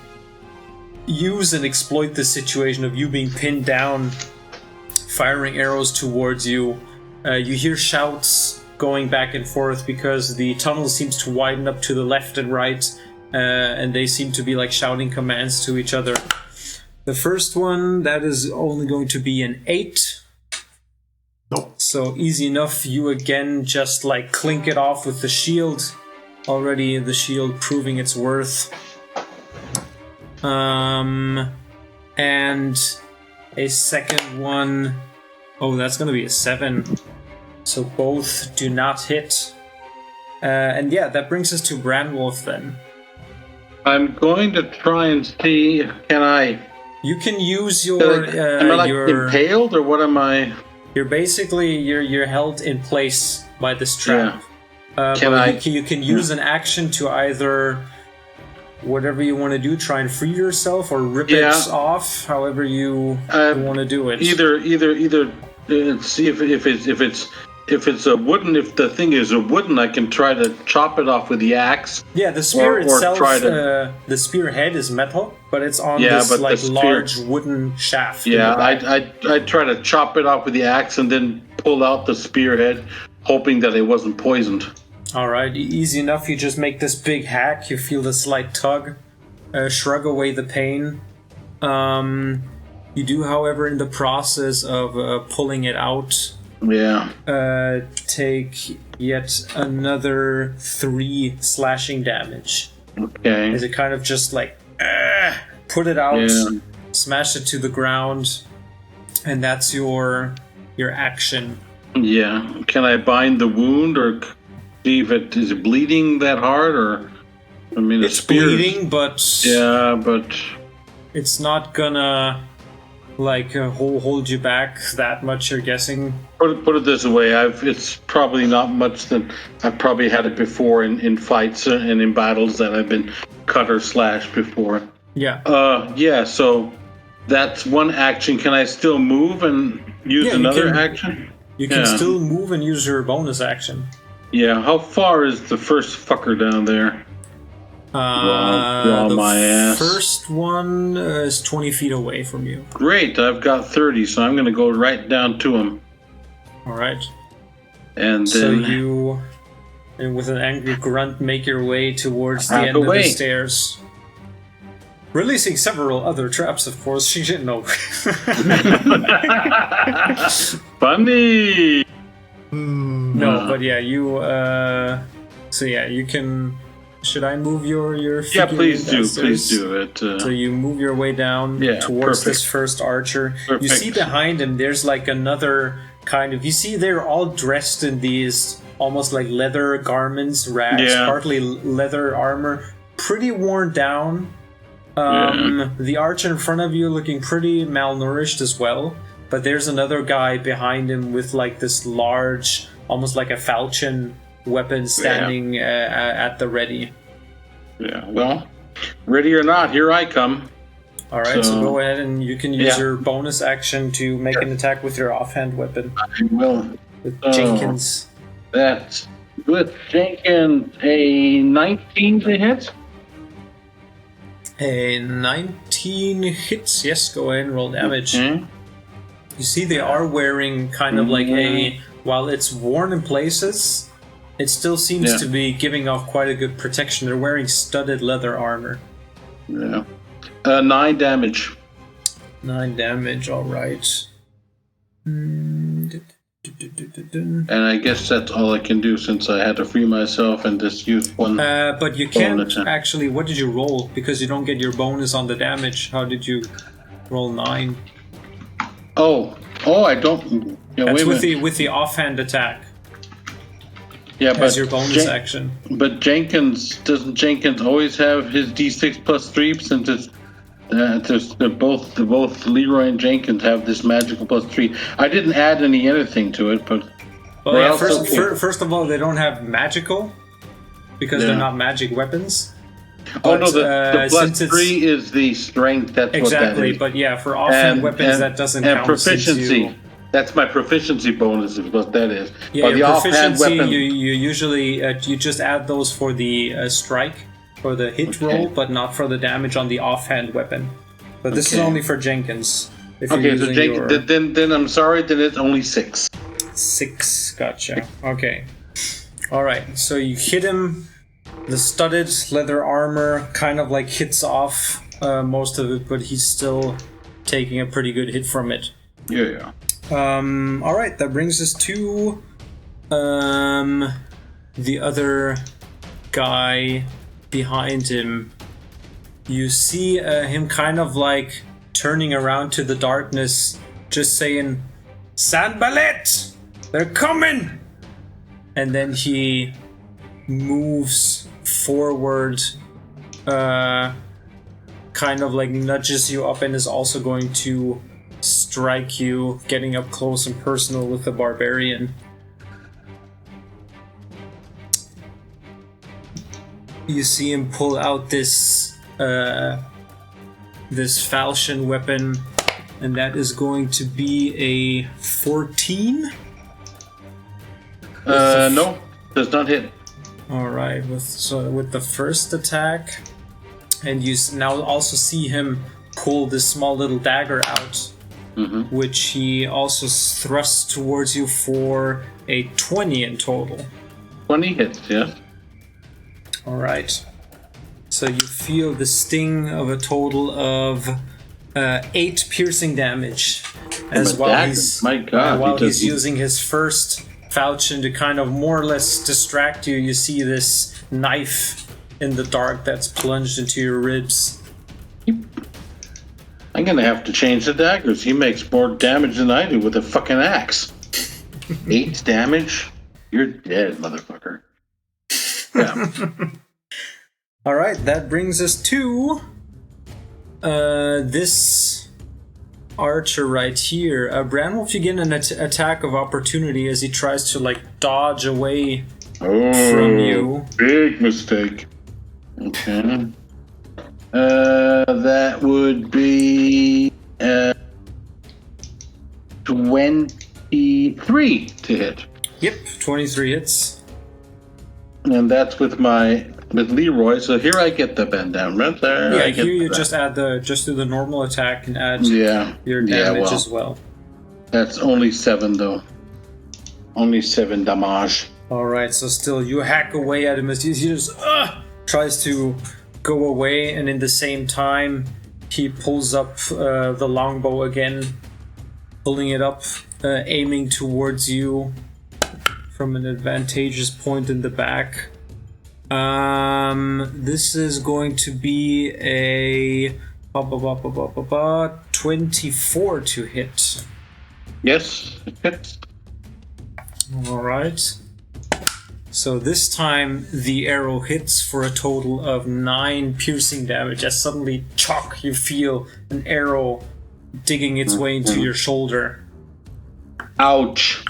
use and exploit the situation of you being pinned down, firing arrows towards you. You hear shouts going back and forth because the tunnel seems to widen up to the left and right. And they seem to be like shouting commands to each other. The first one, that is only going to be an 8. Nope. So easy enough. You again just like clink it off with the shield. Already the shield proving its worth. And a second one. Oh, that's going to be a 7. So both do not hit. And yeah, that brings us to Brandwolf then. I'm going to try and see. Can I? You can use your. Am I like impaled, or what am I? You're basically you're held in place by this trap. Yeah. You can use an action to either whatever you want to do, try and free yourself or rip it off. However you want to do it. Either. See if it's a wooden. If the thing is a wooden, I can try to chop it off with the axe. Yeah, the spear itself. The spear head is metal, but it's on this like large wooden shaft. Yeah, I try to chop it off with the axe and then pull out the spearhead, hoping that it wasn't poisoned. All right, easy enough. You just make this big hack. You feel the slight tug, shrug away the pain. You do, however, in the process of pulling it out. Yeah. Take yet another 3 slashing damage. Okay. As it kind of just like put it out, smash it to the ground, and that's your action. Yeah. Can I bind the wound or see if it is bleeding that hard, or I mean, it's bleeding, but it's not gonna like hold you back that much. You're guessing. Put it this way, it's probably not much that I've probably had it before in fights and in battles that I've been cut or slashed before. Yeah. So that's one action. Can I still move and use another action? You can still move and use your bonus action. Yeah. How far is the first fucker down there? The my ass. First one is 20 feet away from you. Great, I've got 30, so I'm going to go right down to him. All right. And then so you, and with an angry grunt, make your way towards the end of the stairs. Releasing several other traps, of course. She didn't know. Funny! No, but yeah, you... so yeah, you can... Should I move your figure? Yeah, please do it. So you move your way down towards this first archer. Perfect. You see behind him, there's like another kind of... You see they're all dressed in these almost like leather garments, rags, partly leather armor, pretty worn down. The archer in front of you looking pretty malnourished as well. But there's another guy behind him with like this large, almost like a falchion weapon standing at the ready. Yeah, well, ready or not, here I come. Alright, so go ahead and you can use your bonus action to make an attack with your offhand weapon. I will. With Jenkins. That's with Jenkins a 19 to hit. A 19 hits, yes, go ahead and roll damage. Okay. You see they are wearing kind of like a... While it's worn in places, it still seems to be giving off quite a good protection. They're wearing studded leather armor. Yeah. 9 damage. 9 damage, alright. And I guess that's all I can do since I had to free myself and just use one. But you can't actually... What did you roll? Because you don't get your bonus on the damage. How did you roll 9? Oh, I don't... Yeah, that's with the offhand attack. Yeah, but as your bonus action. But doesn't Jenkins always have his D6 plus 3 since it's both Leroy and Jenkins have this magical plus 3. I didn't add anything to it, but first of all, they don't have magical because they're not magic weapons. But, the plus 3 is the strength. That's exactly. What that is. But yeah, for offhand weapons, that doesn't count. And proficiency. That's my proficiency bonus, is what that is. Yeah, your proficiency, you usually you just add those for the strike, for the hit roll, but not for the damage on the offhand weapon. But this is only for Jenkins. If you're using then I'm sorry, then it's only 6. 6, gotcha. Okay. Alright, so you hit him. The studded leather armor kind of like hits off most of it, but he's still taking a pretty good hit from it. Yeah. Alright, that brings us to the other guy behind him. You see him kind of like turning around to the darkness, just saying, "Sanballat! They're coming!" And then he moves forward, kind of like nudges you up and is also going to strike you, getting up close and personal with the barbarian. You see him pull out this falchion weapon, and that is going to be a 14. No, does not hit. All right, with the first attack, and you now also see him pull this small little dagger out, which he also thrusts towards you for a 20 in total. 20 hits, yes. All right. So you feel the sting of a total of 8 piercing damage, as while he's using his first falchion to kind of more or less distract you. You see this knife in the dark that's plunged into your ribs. I'm gonna have to change the daggers. He makes more damage than I do with a fucking axe. 8 damage? You're dead, motherfucker. Yeah. All right, that brings us to this archer right here. Branwolf, you get an attack of opportunity as he tries to like dodge away from you. Big mistake. Okay. That would be 23 to hit. Yep, 23 hits. And that's with Leroy, so here I get the bend down right there. Yeah, here you just do the normal attack and add your damage as well. That's only 7 though. Only 7 damage. Alright, so still you hack away at him as he just tries to go away, and in the same time, he pulls up the longbow again, pulling it up, aiming towards you from an advantageous point in the back. This is going to be a 24 to hit. Yes, it hits. All right. So this time the arrow hits for a total of 9 piercing damage. As suddenly, chock, you feel an arrow digging its way into your shoulder. Ouch.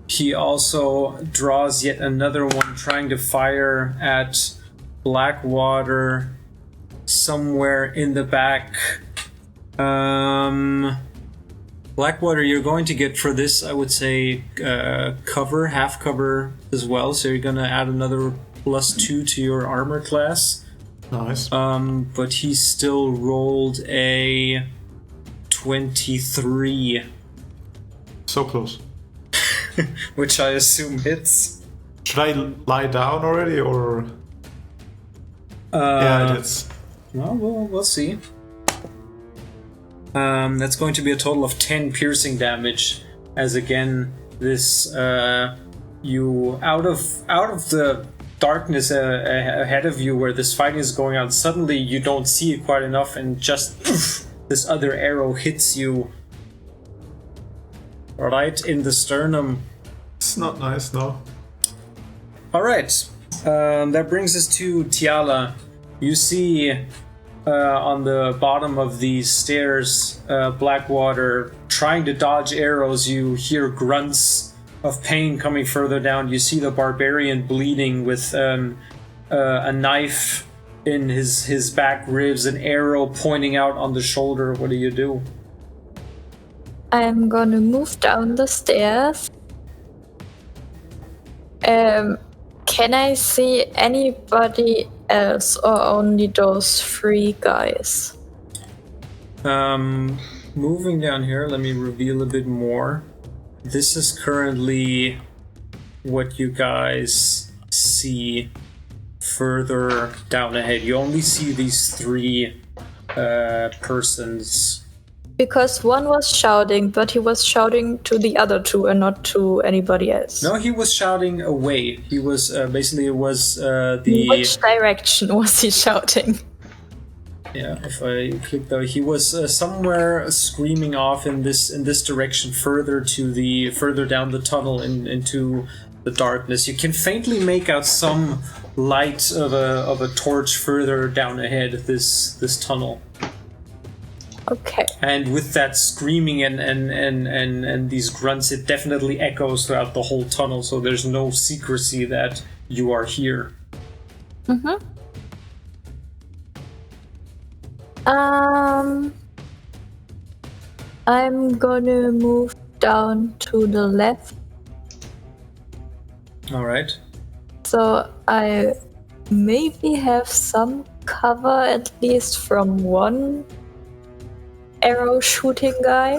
He also draws yet another one, trying to fire at Blackwater somewhere in the back. Blackwater, you're going to get for this, I would say, cover, half cover as well. So you're going to add another +2 to your armor class. Nice. But he still rolled a 23. So close. Which I assume hits. Should I lie down already, or? Yeah, it is. Well, we'll see. That's going to be a total of 10 piercing damage. As again, this you out of the darkness ahead of you, where this fighting is going on. Suddenly, you don't see it quite enough, and just this other arrow hits you right in the sternum. It's not nice, no. All right, that brings us to Tiala. You see on the bottom of these stairs, Blackwater trying to dodge arrows. You hear grunts of pain coming further down. You see the barbarian bleeding with a knife in his back ribs, an arrow pointing out on the shoulder. What do? I'm gonna move down the stairs. Can I see anybody else, or only those 3 guys? Moving down here, let me reveal a bit more. This is currently what you guys see further down ahead. You only see these 3 persons. Because one was shouting, but he was shouting to the other 2 and not to anybody else. No, he was shouting away. He was basically it was the. Which direction was he shouting? Yeah, if I click though, he was somewhere screaming off in this direction, further down the tunnel into the darkness. You can faintly make out some light of a torch further down ahead. This tunnel. Okay. And with that screaming and these grunts, it definitely echoes throughout the whole tunnel, so there's no secrecy that you are here. Mm-hmm. I'm gonna move down to the left. Alright. So I maybe have some cover, at least from one arrow shooting guy.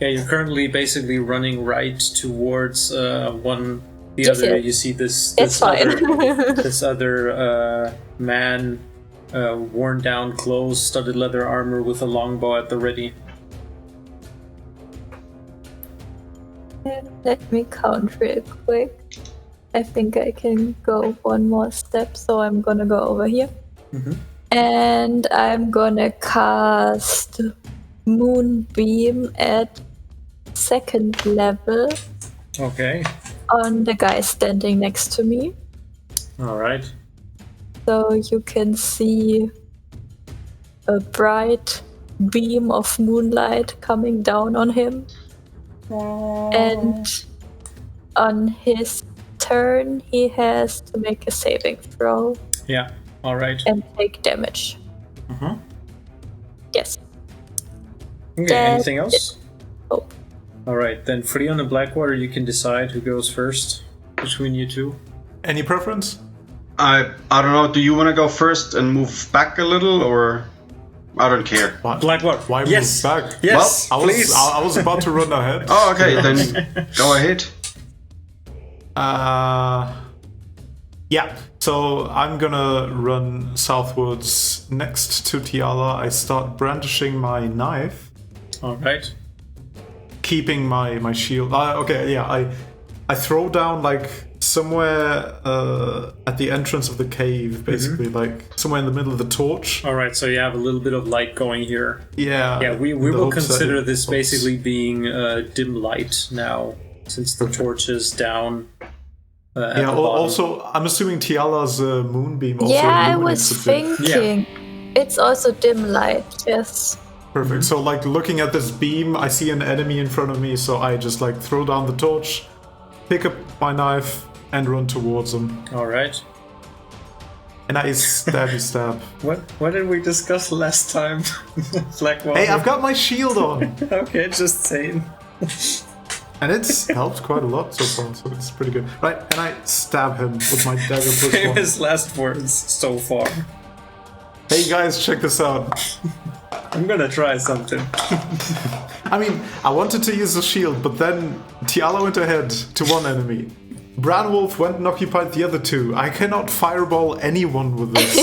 Yeah, you're currently basically running right towards one. The other, you see this other man, worn down clothes, studded leather armor with a longbow at the ready. Let me count real quick. I think I can go one more step, so I'm gonna go over here. Mm-hmm. And I'm gonna cast Moonbeam at 2nd level. Okay. On the guy standing next to me. Alright. So you can see a bright beam of moonlight coming down on him. And on his turn, he has to make a saving throw. Yeah, alright. And take damage. Uh-huh. Yes. Okay, anything else? Oh. Alright, then Freon and Blackwater, you can decide who goes first between you two. Any preference? I don't know, do you want to go first and move back a little, or... I don't care. What? Blackwater. Why yes. move back? Yes, well, please. I was about to run ahead. Oh, okay, then go ahead. Yeah, so I'm gonna run southwards next to Tiala. I start brandishing my knife. Alright. Keeping my shield. I throw down like somewhere at the entrance of the cave, basically, like somewhere in the middle of the torch. Alright, so you have a little bit of light going here. Yeah. Yeah, we will consider this basically being dim light now, since the torch is down. Also, I'm assuming Tiala's moonbeam also I illuminates was the bit. thinking. It's also dim light, yes. Perfect. So, like, looking at this beam, I see an enemy in front of me, so I just, like, throw down the torch, pick up my knife, and run towards him. Alright. And I stab. What did we discuss last time? Hey, I've got my shield on! Okay, just saying. And it's helped quite a lot so far, so it's pretty good. Right, and I stab him with my dagger +1. His last words so far. Hey guys, check this out. I'm gonna try something. I mean, I wanted to use the shield, but then Tiala went ahead to one enemy. Branwolf went and occupied the other two. I cannot fireball anyone with this.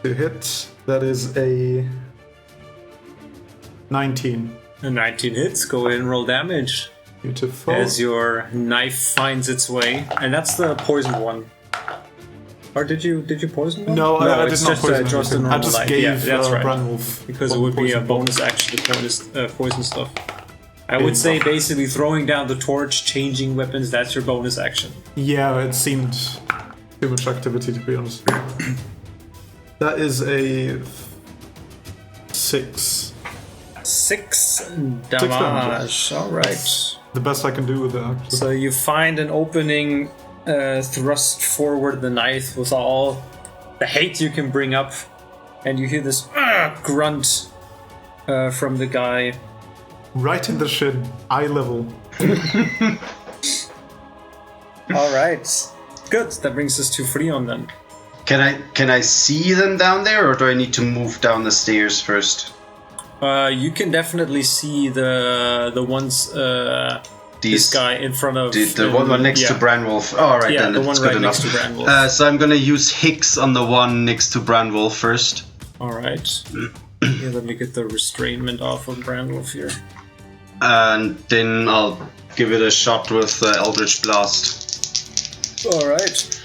To hit, that is a 19. A 19 hits, go ahead and roll damage. Beautiful. As your knife finds its way. And that's the poisoned one. Or did you poison one? No, I did not poison just anything. I just knife. gave that's right. Branwolf because it would be a bonus action to poison stuff. I would say basically throwing down the torch, changing weapons, that's your bonus action. Yeah, it seemed too much activity, to be honest. That is a 6. 6 damage. Alright. The best I can do with it, actually. So you find an opening, thrust forward the knife with all the hate you can bring up, and you hear this grunt from the guy. Right in the shin, eye level. Alright. Good, that brings us to Freon then. Can I see them down there, or do I need to move down the stairs first? You can definitely see the ones this guy in front of the one next to Branwolf. Oh, right, yeah, then the it's one good right enough. next to Branwolf. So I'm gonna use Hicks on the one next to Branwolf first. Alright. Yeah, let me get the restrainment off of Branwolf here. And then I'll give it a shot with Eldritch Blast. Alright.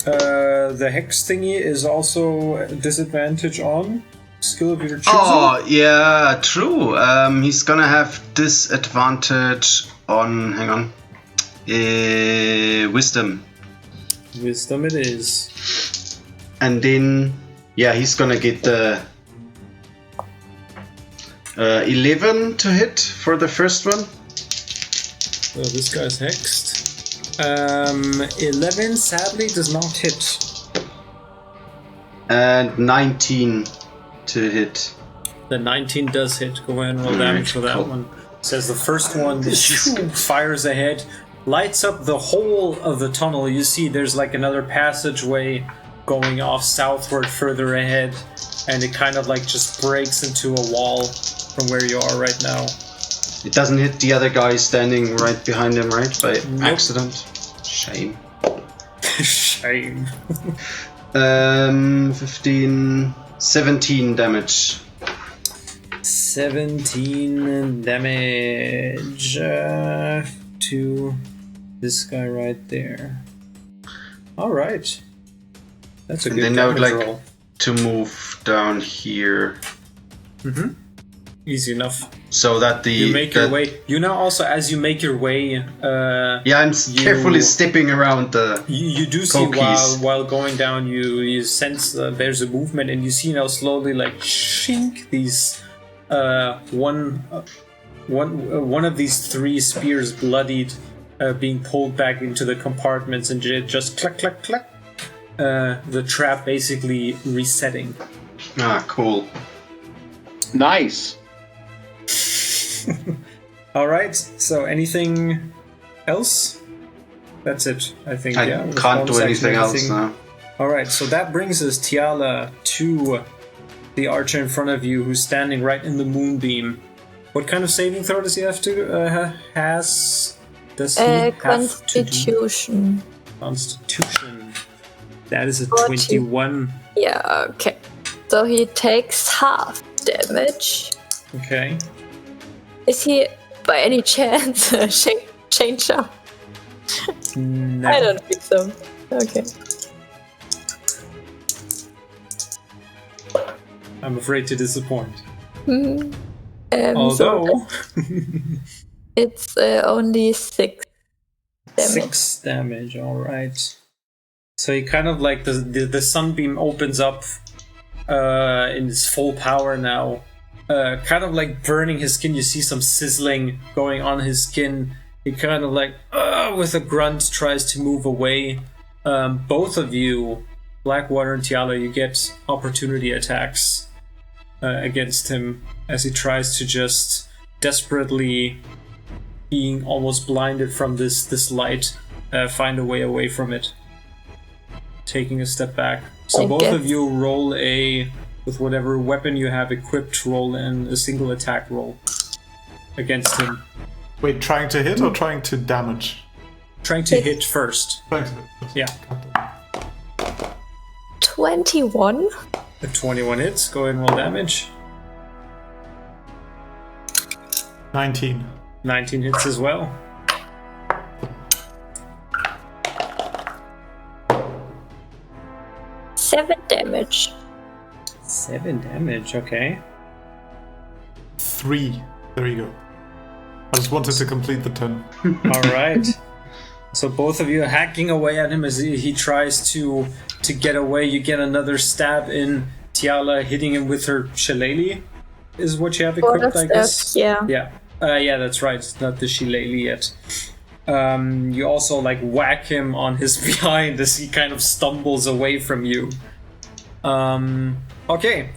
The Hex thingy is also a disadvantage on skill of your choosing. Oh, yeah, true. He's gonna have disadvantage on, Wisdom. Wisdom it is. And then, yeah, he's gonna get the 11 to hit for the first one. So this guy's hexed. 11 sadly does not hit. And 19 to hit. The 19 does hit. Go ahead and roll damage for that one. Says the first one fires ahead, lights up the whole of the tunnel. You see there's like another passageway going off southward further ahead, and it kind of like just breaks into a wall from where you are right now. It doesn't hit the other guy standing right behind him, right? By accident. Shame. Shame. 15... 17 damage. 17 damage to this guy right there. Alright. That's a good damage roll. And then I would like to move down here. Mm-hmm. Easy enough. So that you make your way. You now also, as you make your way. I'm carefully stepping around the. You do see while going down. You sense there's a movement, and you see now slowly like shink these one of these 3 spears bloodied being pulled back into the compartments, and just clack clack clack. The trap basically resetting. Ah, cool. Nice. Alright, so anything else? That's it, I think. I can't do anything else now. Alright, so that brings us, Tiala, to the archer in front of you who's standing right in the moonbeam. What kind of saving throw does he have to Does he have Constitution. to do? Constitution. That is a 40. 21. Yeah, okay. So he takes half damage. Okay. Is he, by any chance, a changer? No. I don't think so. Okay. I'm afraid to disappoint. Although So it's only 6 damage. 6 damage, alright. So he kind of like the sunbeam opens up in its full power now. Kind of like burning his skin. You see some sizzling going on his skin. He kind of like, with a grunt, tries to move away. Both of you, Blackwater and Tiala, you get opportunity attacks against him as he tries to just desperately, being almost blinded from this light, find a way away from it. Taking a step back. So both of you roll with whatever weapon you have equipped, roll in a single attack roll against him. Wait, trying to hit or trying to damage? Trying to hit first. Trying to hit first. Yeah. 21. The 21 hits. Go ahead and roll damage. 19. 19 hits as well. Seven damage. 7 damage, okay. 3. There you go. I just wanted to complete the turn. Alright. So both of you are hacking away at him as he tries to get away. You get another stab in. Tiala hitting him with her shillelagh is what you have equipped, I guess. Yeah. Yeah. Yeah, that's right. It's not the shillelagh yet. You also like whack him on his behind as he kind of stumbles away from you. Okay.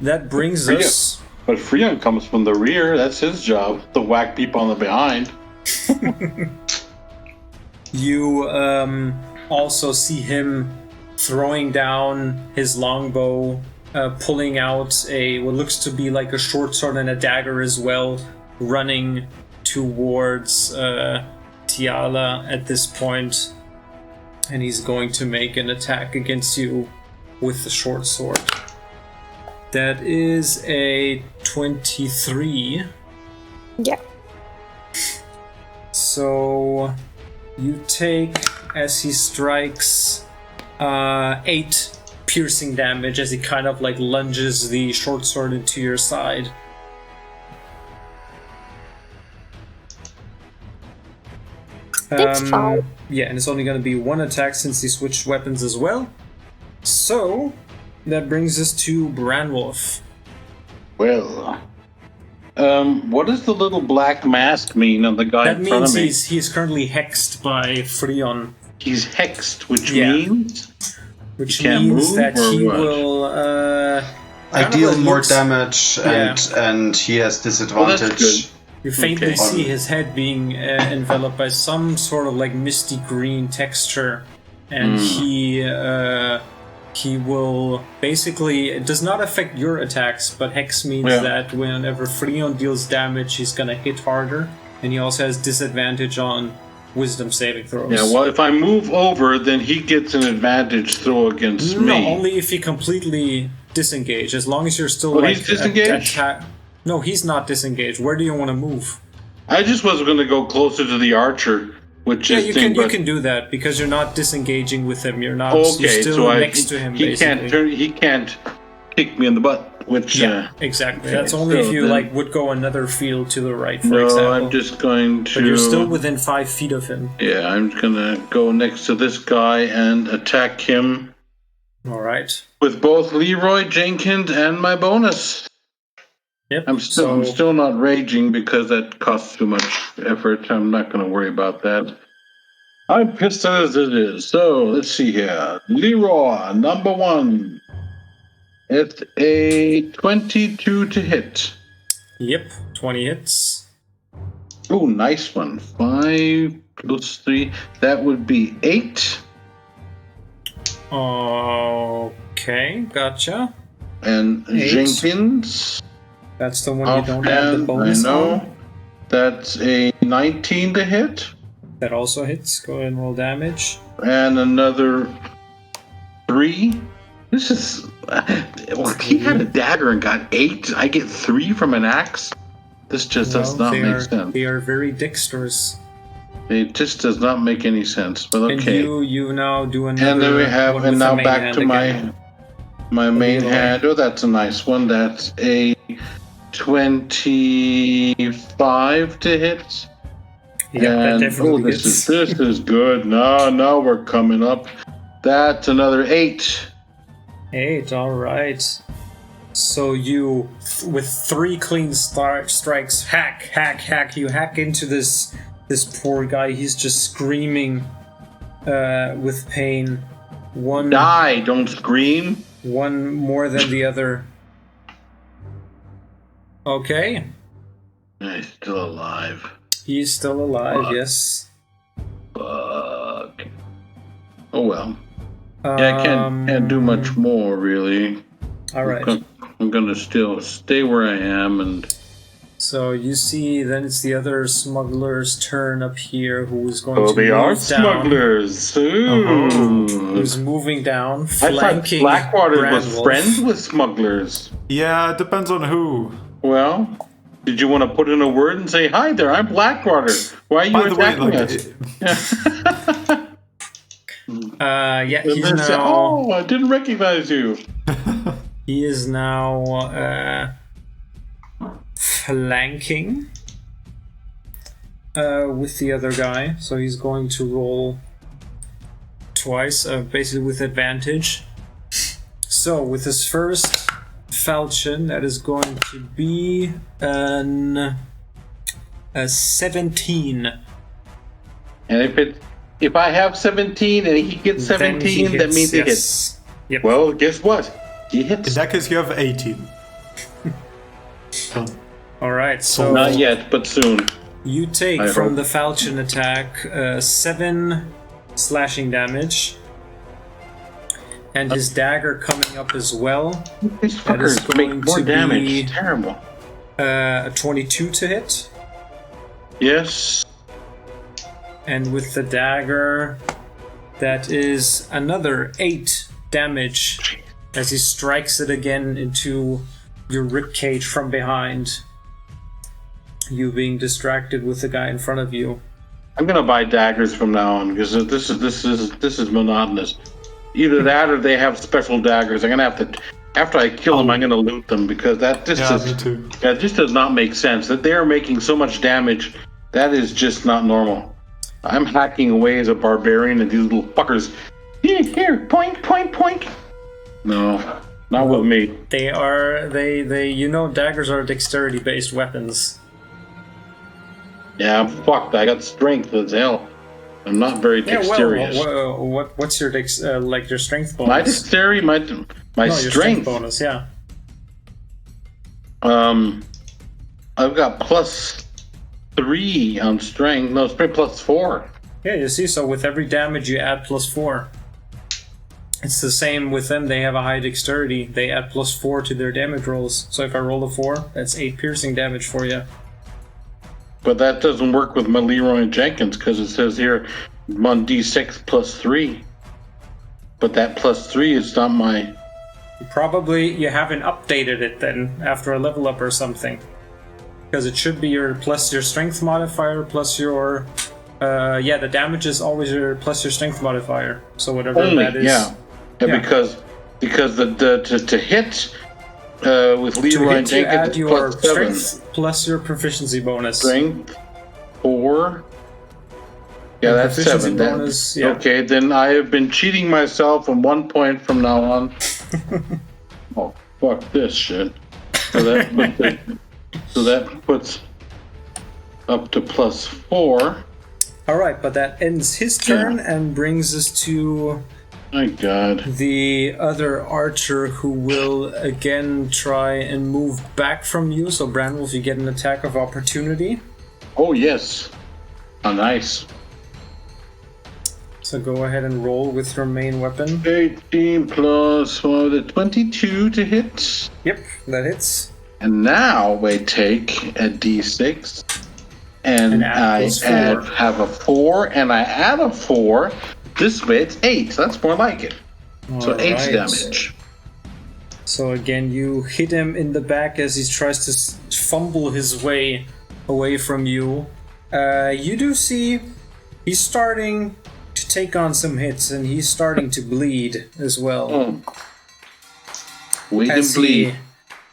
That brings us... But Freon comes from the rear. That's his job, to whack people on the behind. You also see him throwing down his longbow, pulling out what looks to be like a short sword and a dagger as well, running towards Tiala at this point, and he's going to make an attack against you with the short sword. That is a 23. Yeah. So you take, as he strikes, 8 piercing damage as he kind of like lunges the short sword into your side. It's fine. Yeah, and it's only going to be 1 attack since he switched weapons as well. So that brings us to Branwolf. Well, what does the little black mask mean on the guy in front of me? That means he's currently hexed by Freon. He's hexed, which means that he will. I deal more damage, and he has disadvantage. Well, that's good. You faintly see his head being enveloped by some sort of like misty green texture, and he will basically, it does not affect your attacks, but hex means that whenever Freon deals damage, he's gonna hit harder, and he also has disadvantage on wisdom saving throws. Yeah, well, if I move over, then he gets an advantage throw against me. No, only if he completely disengage. As long as you're still he's disengaged? No, he's not disengaged. Where do you want to move? I just was going to go closer to the archer, which is you can do that because you're not disengaging with him. You're not. You're still next to him. He can't kick me in the butt. Which exactly. Okay, that's only if you would go another field to the right. For example. No, I'm just going to. But you're still within 5 feet of him. Yeah, I'm gonna go next to this guy and attack him. All right. With both Leroy Jenkins and my bonus. Yep. I'm still not raging because that costs too much effort. I'm not going to worry about that. I'm pissed as it is. So let's see here. Leroy, number 1. It's a 22 to hit. Yep, 20 hits. Oh, nice one. 5 plus 3. That would be 8. Okay, gotcha. And 8. Jenkins. That's the one you don't add the bonus on. That's a 19 to hit. That also hits. Go ahead and roll damage. And another 3. This is... Well, he had a dagger and got 8. I get 3 from an axe. This just does not make sense. They are very dexterous. It just does not make any sense. But okay. And you now do another. And then we have, and now back to my main hand. Oh, that's a nice one. That's a 25 to hit. Yeah, that definitely hits. This is good. Now we're coming up. That's another 8. 8, all right. So you, with 3 clean strikes, hack, you hack into this poor guy. He's just screaming with pain. One die, don't scream. One more than the other. Okay. He's still alive. He's still alive, Fuck. yes. Fuck. Oh well. Yeah, I can't do much more, really. All right. I'm gonna still stay where I am, and so you see, then it's the other smuggler's turn up here, who's going to they move are down. Smugglers. Ooh. Who's moving down, I thought flanking Blackwater was Brandwolf. friends with smugglers. Yeah, it depends on who. Well, did you want to put in a word and say, "Hi there, I'm Blackwater. Why are you By the way, attacking us?" Yeah, he's Say, now. oh, I didn't recognize you. He is now flanking with the other guy, so he's going to roll twice, basically with advantage. So with his first falchion, that is going to be a 17. And if I have 17 and he gets 17, that means he hits. Yep. Well, guess what? He hits. In that case, you have 18. Alright, so not yet, but soon. You take from the falchion attack 7 slashing damage. And his dagger coming up as well. These fuckers make more damage. Terrible. A 22 to hit. Yes. And with the dagger, that is another 8 damage as he strikes it again into your ribcage from behind. You being distracted with the guy in front of you. I'm gonna buy daggers from now on because this is monotonous. Either that or they have special daggers. I'm gonna have to, after I kill them, I'm gonna loot them because that just does not make sense. That they are making so much damage, that is just not normal. I'm hacking away as a barbarian, and these little fuckers, here, point. No, not with me. They daggers are dexterity-based weapons. Yeah, I'm fucked. I got strength as hell. I'm not very dexterous. What's your your strength bonus? My dexterity, my your strength bonus, yeah. I've got +3 on strength. No, it's +4. Yeah, you see, so with every damage you add +4. It's the same with them. They have a high dexterity. They add +4 to their damage rolls. So if I roll a 4, that's 8 piercing damage for you. But that doesn't work with my Leroy Jenkins because it says here on D6 +3. But that +3 is not my... Probably you haven't updated it then after a level up or something. Because it should be your plus your strength modifier plus your... the damage is always your plus your strength modifier. So whatever that is... Yeah, because to hit... with Leroy Jenkins, you add your +7. strength plus your proficiency bonus. Strength 4. Yeah, and that's 7. Bonus, yeah. Okay, then I have been cheating myself from 1 point from now on. Oh, fuck this shit. So that puts up to +4. All right, but that ends his turn and brings us to... My God. The other archer who will again try and move back from you. So Brandwolf, you get an attack of opportunity. Oh yes. Oh nice. So go ahead and roll with your main weapon. 18 plus 22 to hit. Yep, that hits. And now we take a d6, and I have a 4, and I add a 4. This way it's 8. That's more like it. So 8 damage. So again, you hit him in the back as he tries to fumble his way away from you. You do see he's starting to take on some hits, and he's starting to bleed as well. Wait and bleed.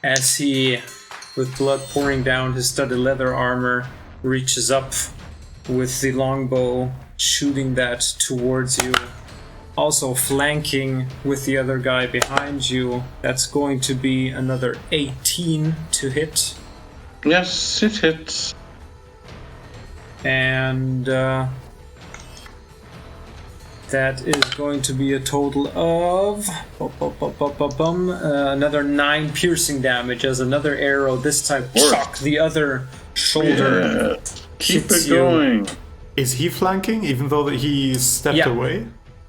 As he, with blood pouring down his studded leather armor, reaches up with the longbow, shooting that towards you. Also flanking with the other guy behind you. That's going to be another 18 to hit. Yes, it hits. And that is going to be a total of another 9 piercing damage as another arrow, this time shock the other shoulder. Yeah. Keep it going. Is he flanking even though that he stepped away?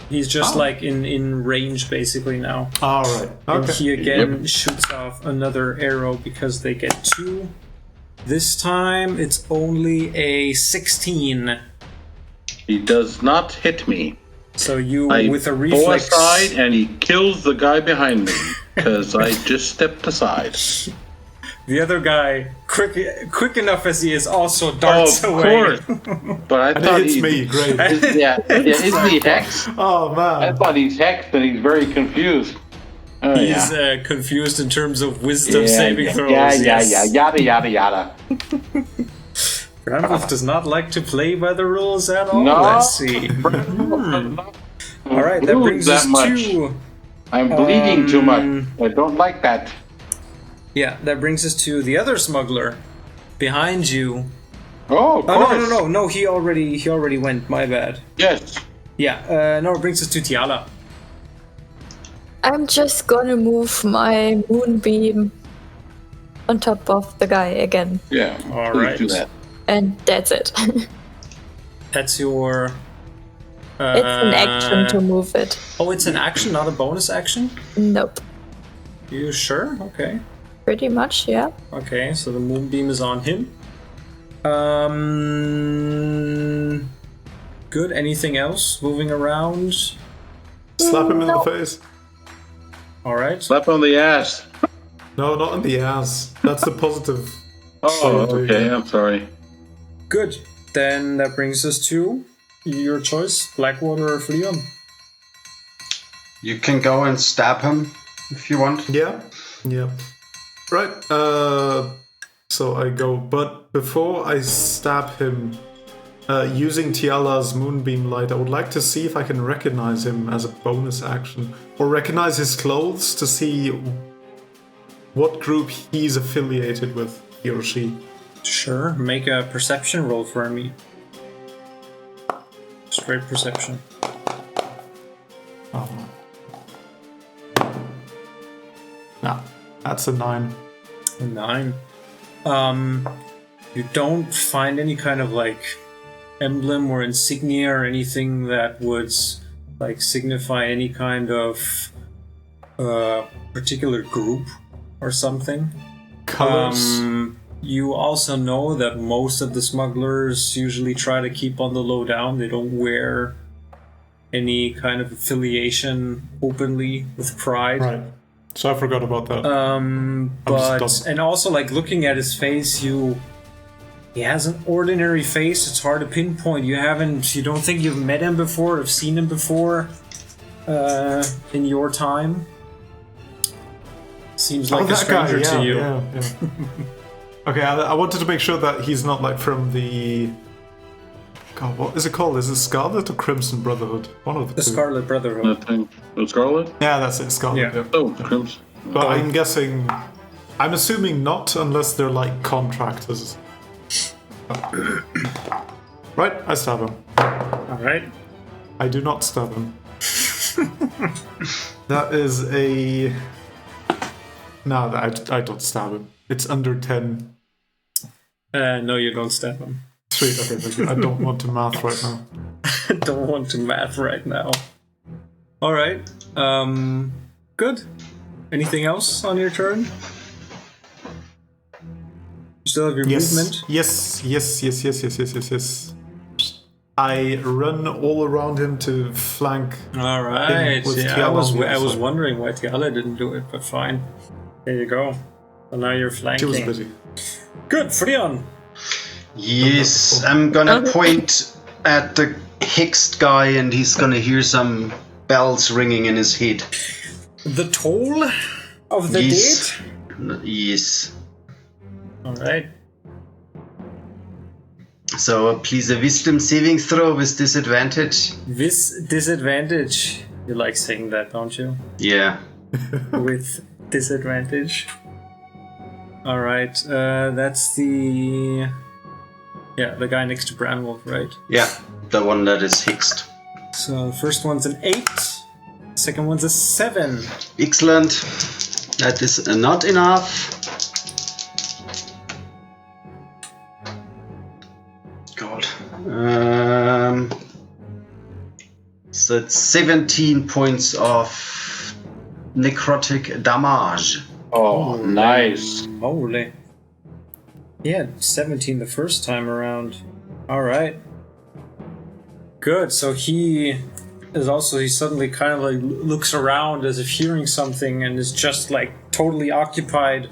He's just like in range basically now. All right. Okay. And he again shoots off another arrow because they get 2. This time it's only a 16. He does not hit me. So you, with a reflex, go aside and he kills the guy behind me because I just stepped aside. The other guy, quick enough as he is, also darts away. Of course. But I thought it's me. Great. Isn't he hexed? Oh man! I thought he's hexed and he's very confused. He's confused in terms of wisdom saving throws. Yada yada. Brandwolf does not like to play by the rules at all. No. Let's see. All right, that brings us to. I'm bleeding too much. I don't like that. Yeah, that brings us to the other smuggler behind you. Oh, of course. No, he already went, my bad. Yes. Yeah, no, it brings us to Tiala. I'm just gonna move my moonbeam on top of the guy again. Yeah, all right. Do that. And that's it. That's your... it's an action to move it. Oh, it's an action, not a bonus action? Nope. You sure? Okay. Pretty much, yeah. Okay, so the moonbeam is on him. Good. Anything else moving around? Slap him in the face. All right. Slap on the ass. No, not in the ass. That's the positive. Oh, okay. I'm sorry. Good. Then that brings us to your choice, Blackwater or Fleon. You can go and stab him if you want. Yeah. Right, so I go, but before I stab him, using Tiala's moonbeam light, I would like to see if I can recognize him as a bonus action, or recognize his clothes to see what group he's affiliated with, he or she. Sure, make a perception roll for me. Straight perception. Oh. No, that's a 9. A 9. You don't find any kind of like emblem or insignia or anything that would like signify any kind of particular group or something. Colors. You also know that most of the smugglers usually try to keep on the low down. They don't wear any kind of affiliation openly with pride. Right. So I forgot about that. But and also like looking at his face, he has an ordinary face. It's hard to pinpoint. You don't think you've met him before, have seen him before, in your time. Seems like a stranger to you. Yeah. Okay, I wanted to make sure that he's not like from the... God, what is it called? Is it Scarlet or Crimson Brotherhood? One of the two. Scarlet Brotherhood. Scarlet? Yeah, that's it, Scarlet. Yeah. Oh, Crimson. But I'm assuming not, unless they're like contractors. Right, I stab him. Alright. I do not stab him. That is a... No, I don't stab him. It's under 10. No, you don't stab him. Sweet, okay. I don't want to math right now. Don't want to math right now. Alright. Good. Anything else on your turn? still have your movement? Yes. I run all around him to flank. All right. With Yeah, Tiala I was wondering why Tiala didn't do it, but fine. There you go. So now you're flanking. She was busy. Good, Freon. Yes, I'm gonna point at the Hixt guy, and he's gonna hear some bells ringing in his head. The toll of the Yes. dead? Yes. All right. So please a wisdom saving throw with disadvantage. With disadvantage. You like saying that, don't you? Yeah. With disadvantage. All right. That's the guy next to Branwolf, right? Yeah, the one that is Hixt. So the first one's an 8. Second one's a 7. Excellent. That is not enough. God. So it's 17 points of necrotic damage. Oh, nice. Holy. Yeah, 17 the first time around. Alright. Good, so he suddenly kind of like looks around as if hearing something and is just like totally occupied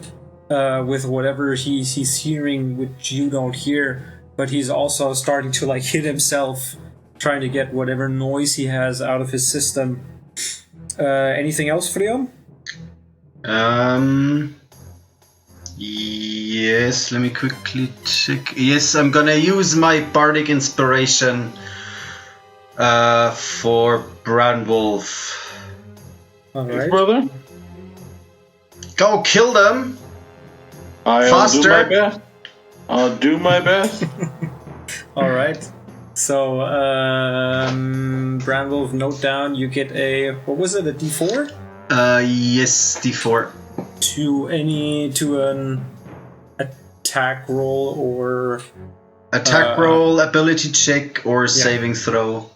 with whatever he's hearing, which you don't hear. But he's also starting to like hit himself, trying to get whatever noise he has out of his system. Anything else, Freon? Yes, let me quickly check. Yes, I'm gonna use my bardic inspiration for Branwolf. Alright. Brother? Go kill them! Faster! I'll do my best. Alright. So, Branwolf, note down, you get a, what was it, a D4? Yes, D4. To an attack roll or... Attack roll, ability check, or saving throw.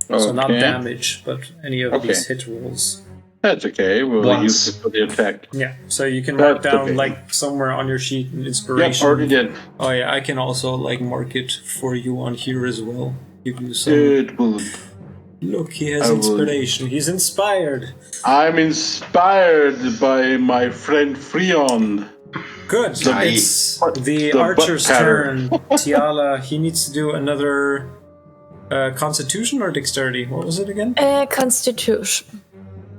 So not damage, but any of these hit rolls. That's okay, we'll use it for the attack. Yeah, so you can mark down like somewhere on your sheet an inspiration. Yep, already did. Oh yeah, I can also like mark it for you on here as well. Give you some... It will... Look, he has inspiration. He's inspired. I'm inspired by my friend Freon. Good. It's the archer's turn. Tiala, he needs to do another Constitution or Dexterity. What was it again? Constitution.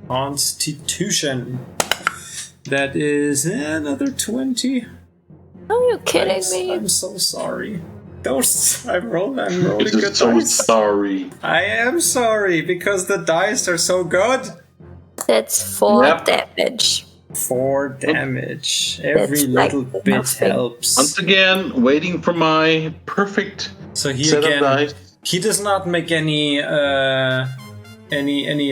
Constitution. That is another 20. Are you kidding me? I'm so sorry. I'm rolling good so dice. Sorry. I am sorry because the dice are so good. That's 4 damage. 4 damage. Every little bit helps. Once again, waiting for my perfect set of dice. He does not make any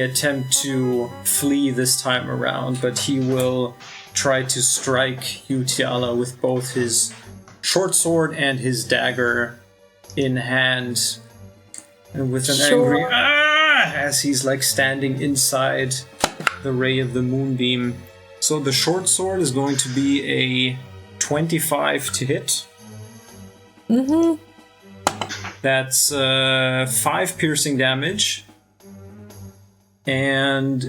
attempt to flee this time around, but he will try to strike you, Tiala, with both his short sword and his dagger in hand, and with an angry as he's like standing inside the ray of the moonbeam. So the short sword is going to be a 25 to hit. That's 5 piercing damage, and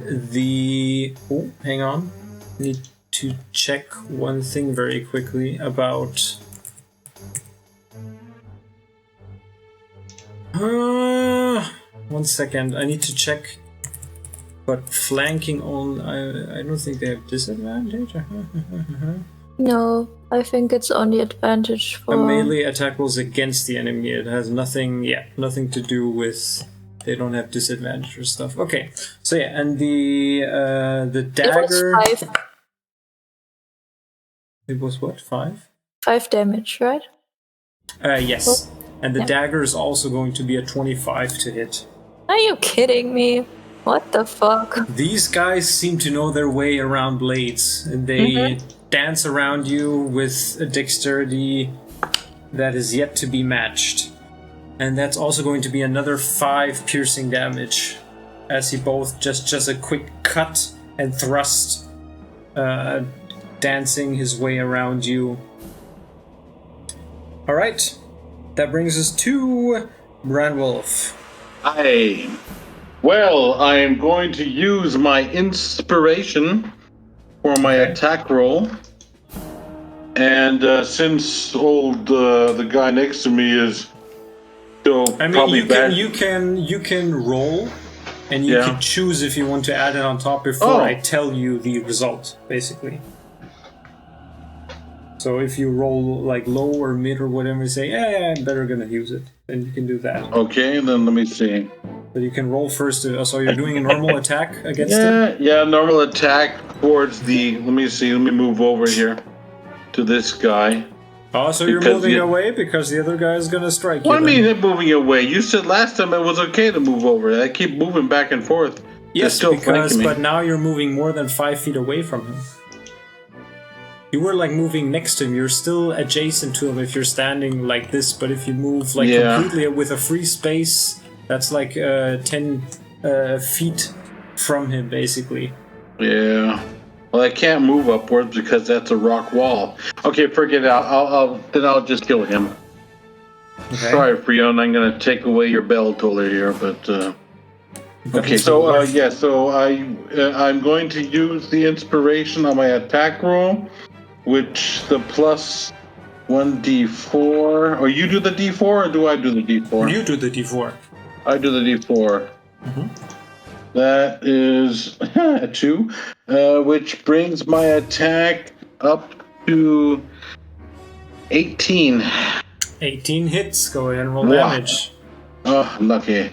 hang on, I need to check one thing very quickly about... 1 second, I need to check. But flanking on, I don't think they have disadvantage. No, I think it's only advantage for... A melee attack rolls against the enemy. It has nothing to do with... They don't have disadvantage or stuff. Okay, so yeah, and the dagger... It was what, 5? 5 damage, right? Yes. And the dagger is also going to be a 25 to hit. Are you kidding me? What the fuck? These guys seem to know their way around blades. And they dance around you with a dexterity that is yet to be matched. And that's also going to be another 5 piercing damage. As he both just a quick cut and thrust, dancing his way around you. Alright. That brings us to Branwolf. I am going to use my inspiration for my attack roll. And since the guy next to me is still probably bad. You can roll, and you can choose if you want to add it on top before I tell you the result, basically. So if you roll like low or mid or whatever, say, I'm better gonna use it, then you can do that. Okay, then let me see. But you can roll first. So you're doing a normal attack against it? Yeah, normal attack towards the. Let me see. Let me move over here to this guy. Oh, so you're moving away because the other guy is gonna strike you. What do you mean moving away? You said last time it was okay to move over. I keep moving back and forth. Yes, but now you're moving more than 5 feet away from him. You were like moving next to him. You're still adjacent to him if you're standing like this. But if you move like completely with a free space, that's like 10 feet from him, basically. Yeah. Well, I can't move upwards because that's a rock wall. Okay, forget it. I'll just kill him. Okay. Sorry, Freon. I'm gonna take away your bell toller here, but. Okay, so I'm going to use the inspiration on my attack roll. Which the plus 1d4, or you do the d4, or do I do the d4? You do the d4. I do the d4. Mm-hmm. That is a 2, which brings my attack up to 18. 18 hits. Go ahead and roll damage. Oh, lucky.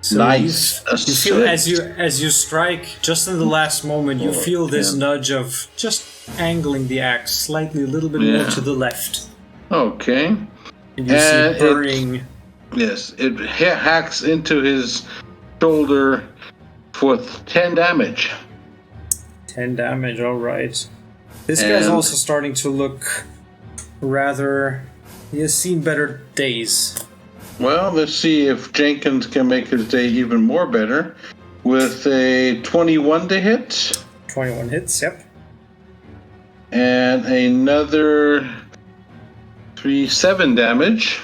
So nice. You feel as you strike, just in the last moment, you feel this nudge of just angling the axe slightly, a little bit more to the left. Okay. And you see burning. It hacks into his shoulder for 10 damage. 10 damage, alright. This guy's also starting to look rather... He has seen better days. Well, let's see if Jenkins can make his day even more better with a 21 to hit. 21 hits, yep. And another 7 damage.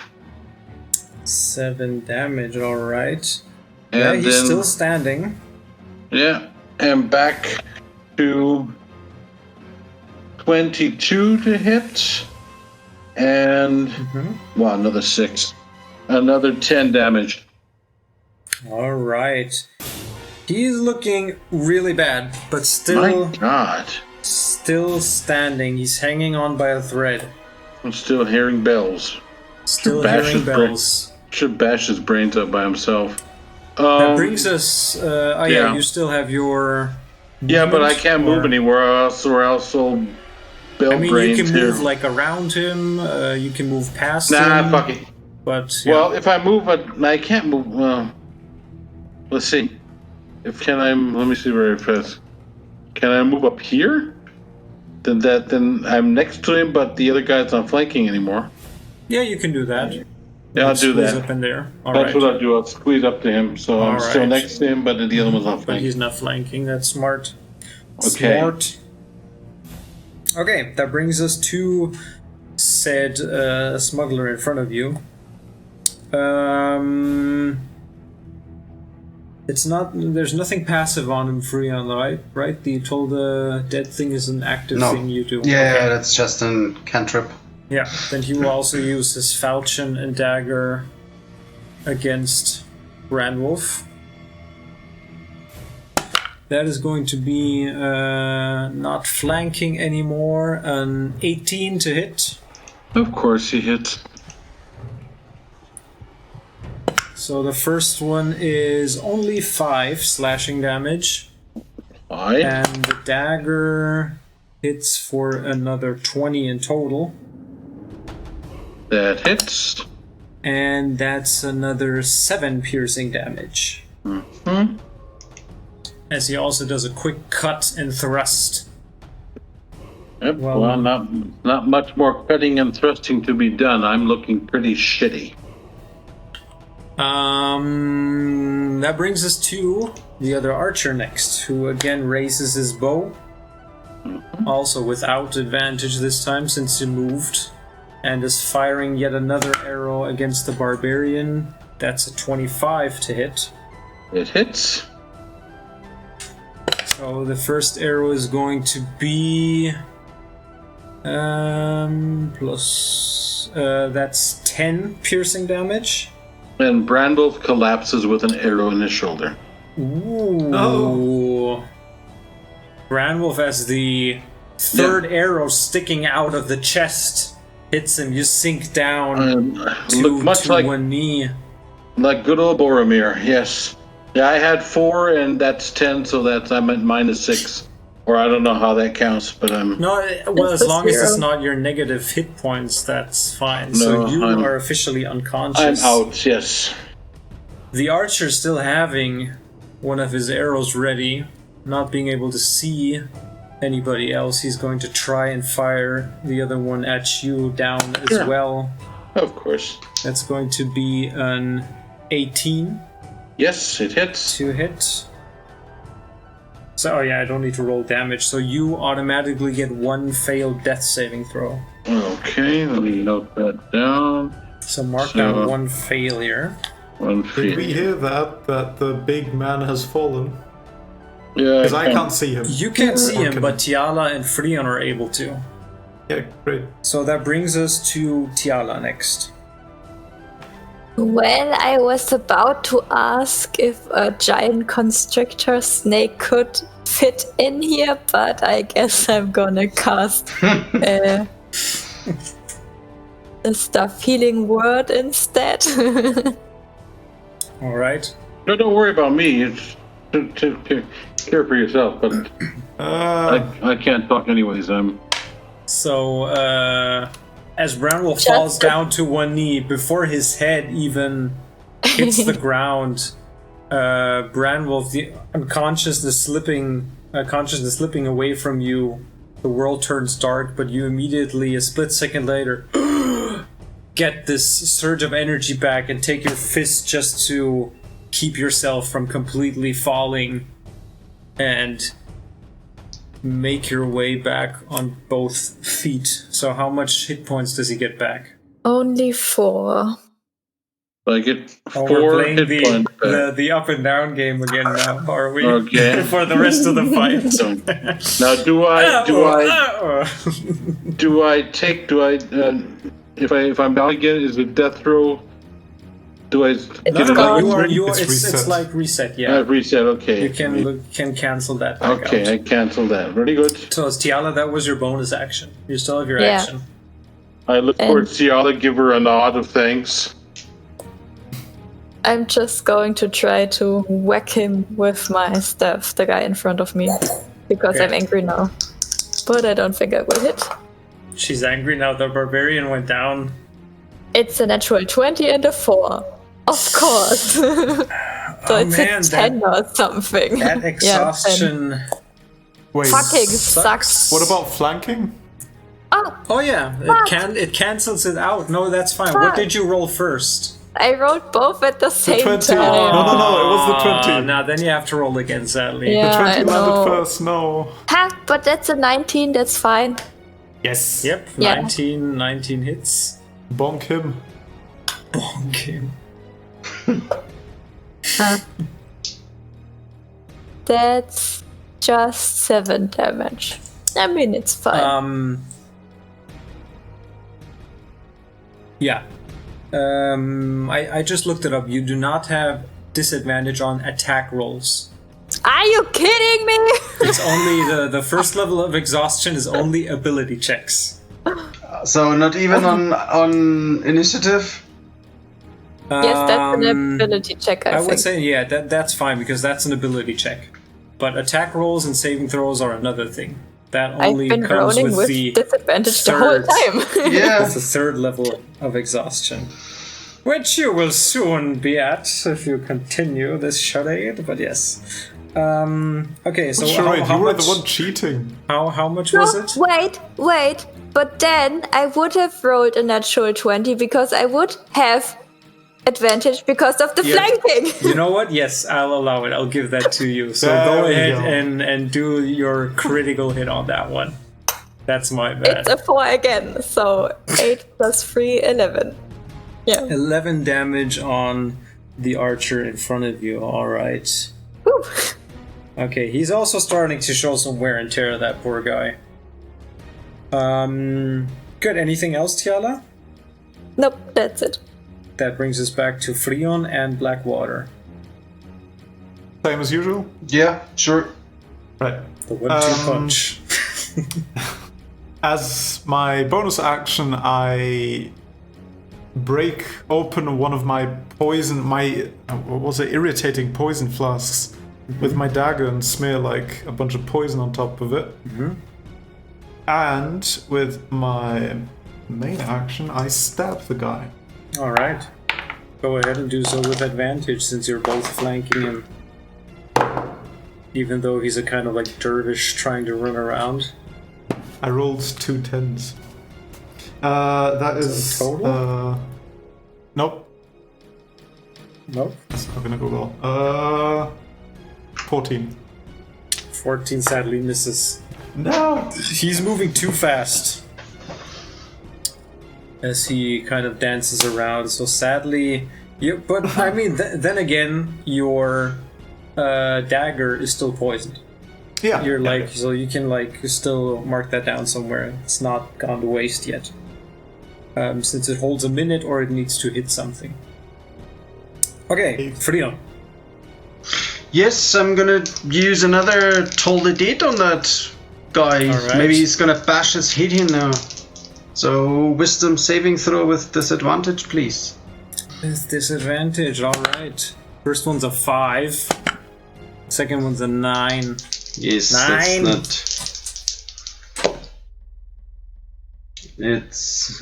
7 damage, alright. And he's still standing. Yeah, and back to 22 to hit. And, another 6. Another 10 damage. Alright. He's looking really bad, but still... My God. Still standing. He's hanging on by a thread. I'm still hearing bells. Still hearing bells. Should bash his brains up by himself. That brings us... you still have your... Yeah, but I can't move anywhere else, or else I'll bell brains you can here. move like around him. You can move past him. Nah, fuck it. But, well, if I move, I can't move. Well, let's see. Let me see very fast. Can I move up here? Then I'm next to him, but the other guy's not flanking anymore. Yeah, you can do that. Yeah, I'll do that. Up in there. That's what I'll do. I'll squeeze up to him, so I'm still next to him, but the other one's not flanking. But he's not flanking. That's smart. Okay. Smart. Okay, that brings us to said smuggler in front of you. It's not. There's nothing passive on him, Freon, right? The told the dead thing is an active thing you do. Yeah, that's just a cantrip. Yeah, then he will also use his falchion and dagger against Branwolf. That is going to be not flanking anymore. An 18 to hit. Of course he hits. So the first one is only 5 slashing damage. 5? And the dagger hits for another 20 in total. That hits. And that's another 7 piercing damage. Mm-hmm. As he also does a quick cut and thrust. Yep, well, not much more cutting and thrusting to be done. I'm looking pretty shitty. That brings us to the other archer next, who again raises his bow. Also without advantage this time, since he moved. and is firing yet another arrow against the barbarian. That's a 25 to hit. It hits. So the first arrow is going to be plus that's 10 piercing damage. And Brandwolf collapses with an arrow in his shoulder. Ooh. Oh. Brandwolf, as the third arrow sticking out of the chest hits him, you sink down to one knee. Like good old Boromir, yes. Yeah, I had 4 and that's 10, so I'm at -6. Or I don't know how that counts, but I'm... No, well, as long as it's not your negative hit points, that's fine. No, so you are officially unconscious. I'm out, yes. The archer still having one of his arrows ready, not being able to see anybody else, he's going to try and fire the other one at you down as well. Of course. That's going to be an 18. Yes, it hits. To hit. So, I don't need to roll damage, so you automatically get 1 failed death saving throw. Okay, let me note that down. So mark down 1 failure. Did we hear that the big man has fallen? Yeah, because I can't see him. You can't see him, but Tiala and Freon are able to. Yeah, great. So that brings us to Tiala next. Well, I was about to ask if a giant constrictor snake could fit in here, but I guess I'm gonna cast the stuff healing word instead. Alright. No, don't worry about me. It's to care for yourself, but I can't talk anyways. So, as Brandwolf falls down to one knee, before his head even hits the ground, Brandwolf, the consciousness slipping away from you, the world turns dark, but you immediately, a split second later, get this surge of energy back and take your fist just to keep yourself from completely falling and make your way back on both feet. So how much hit points does he get back? Only 4. I get 4 we're playing hit points back. the up and down game again now, are we? Okay. For the rest of the fight. Now, if I'm down again, is it death throw? Do I get it's like reset, yeah. Reset, okay. You can cancel that back Okay, out. I cancel that. Very good. So as Tiala, that was your bonus action. You still have your action. I look towards Tiala, give her a nod of thanks. I'm just going to try to whack him with my staff, the guy in front of me, because I'm angry now. But I don't think I will hit. She's angry now. The barbarian went down. It's a natural 20 and a 4. Of course. So it's a 10 or something. That exhaustion. Wait, fucking sucks. What about flanking? Oh yeah, it cancels it out. No, that's fine. What did you roll first? I rolled both at the same 20. time. No, it was the 20. Now then you have to roll again, sadly. Yeah, the 20 I know. landed first, no. But that's a 19, that's fine. Yes. Yep, Yeah. 19 hits. Bonk him. Bonk him. That's just 7 damage. I mean, it's fine. Yeah. I just looked it up. You do not have disadvantage on attack rolls. Are you kidding me? It's only the first level of exhaustion is only ability checks. So not even on initiative? Yes, that's an ability check, I think. would say, that's fine because that's an ability check. But attack rolls and saving throws are another thing. That only I've been comes rolling with the disadvantage the whole time. Yeah. That's the third level of exhaustion. Which you will soon be at if you continue this charade, but yes. Okay, so Charade, how you were much, the one cheating. How much was it? Wait. But then I would have rolled a natural 20 because I would have advantage because of the flanking. You know what? Yes, I'll allow it. I'll give that to you. So There go we ahead go. and do your critical hit on that one. That's my bad. It's a 4 again, so 8 plus 3, 11. Yeah. 11 damage on the archer in front of you. All right. Whew. Okay, he's also starting to show some wear and tear, that poor guy. Good. Anything else, Tiala? Nope, that's it. That brings us back to Freon and Blackwater. Same as usual? Yeah, sure. Right. The 1-2 punch. As my bonus action, I break open one of my irritating poison flasks with my dagger and smear like a bunch of poison on top of it. And with my main action, I stab the guy. All right. Go ahead and do so with advantage, since you're both flanking him. Even though he's a kind of like dervish trying to run around. I rolled 2 10s. That is total? Nope. Nope. It's not gonna go well. 14. 14 sadly misses. No! He's moving too fast. As he kind of dances around, so sadly... But, I mean, then again, your dagger is still poisoned. Yeah. You're like, so you can like still mark that down somewhere. It's not gone to waste yet. Since it holds a minute or it needs to hit something. Okay, Freon. Yes, I'm gonna use another Toll the Dead on that guy. All right. Maybe he's gonna bash his head in now. So, wisdom saving throw with disadvantage, please. With disadvantage, alright. First one's a 5. Second one's a 9. Yes, 9. That's not... It's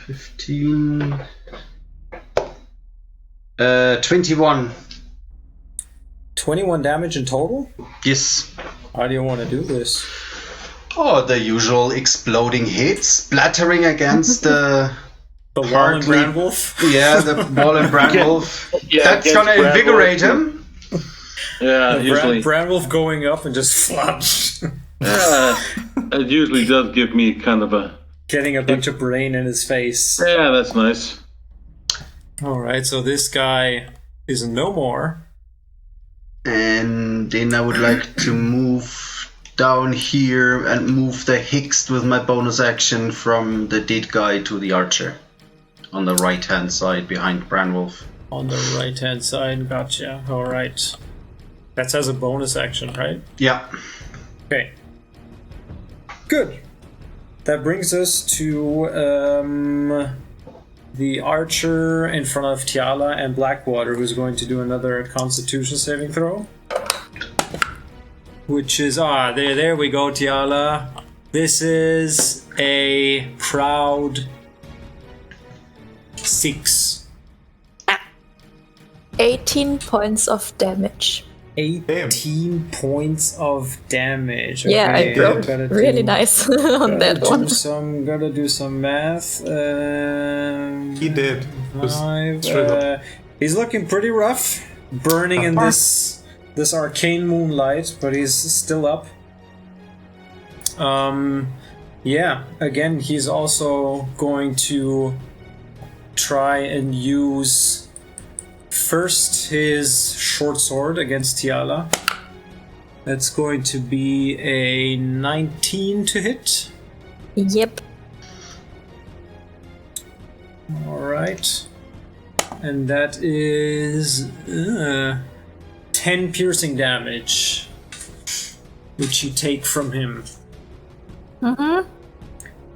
15... 21. 21 damage in total? Yes. How do you want to do this? Oh, the usual exploding hits, splattering against the... The wall and Brandwolf? Yeah, the wall and Brandwolf. That's gonna invigorate him. Yeah, usually. Brandwolf going up and just flunch. Yeah, it usually does give me kind of a... Getting a bunch of brain in his face. Yeah, that's nice. Alright, so this guy is no more. And then I would like to move down here and move the Hixt with my bonus action from the dead guy to the archer. On the right hand side behind Branwolf. On the right hand side, gotcha. Alright. That's as a bonus action, right? Yeah. Okay. Good. That brings us to the archer in front of Tiala and Blackwater, who's going to do another Constitution saving throw. Which is, there we go, Tiala. This is a proud 6. 18 points of damage. 18 points of damage. Yeah, Okay, I broke really nice on that one. Gotta do some math. He did. 5. He's looking pretty rough, burning in this arcane moonlight, but he's still up. Yeah. Again, he's also going to try and use first his short sword against Tiala. That's going to be a 19 to hit. Yep. Alright. And that is 10 piercing damage, which you take from him. Mm-hmm.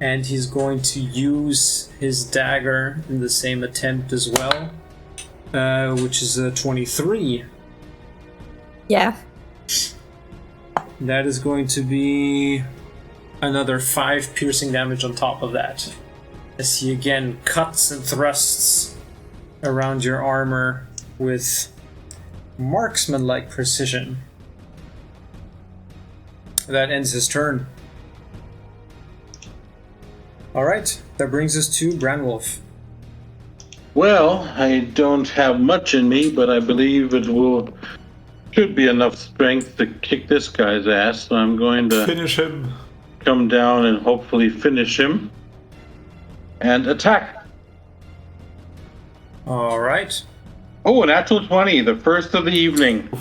And he's going to use his dagger in the same attempt as well. Which is a 23. Yeah. That is going to be another 5 piercing damage on top of that. As he again cuts and thrusts around your armor with marksman-like precision. That ends his turn. Alright, that brings us to Branwolf. Well, I don't have much in me, but I believe it should be enough strength to kick this guy's ass, so I'm going to Finish him. come down and hopefully finish him. And attack. All right. Oh, an actual 20, the first of the evening. The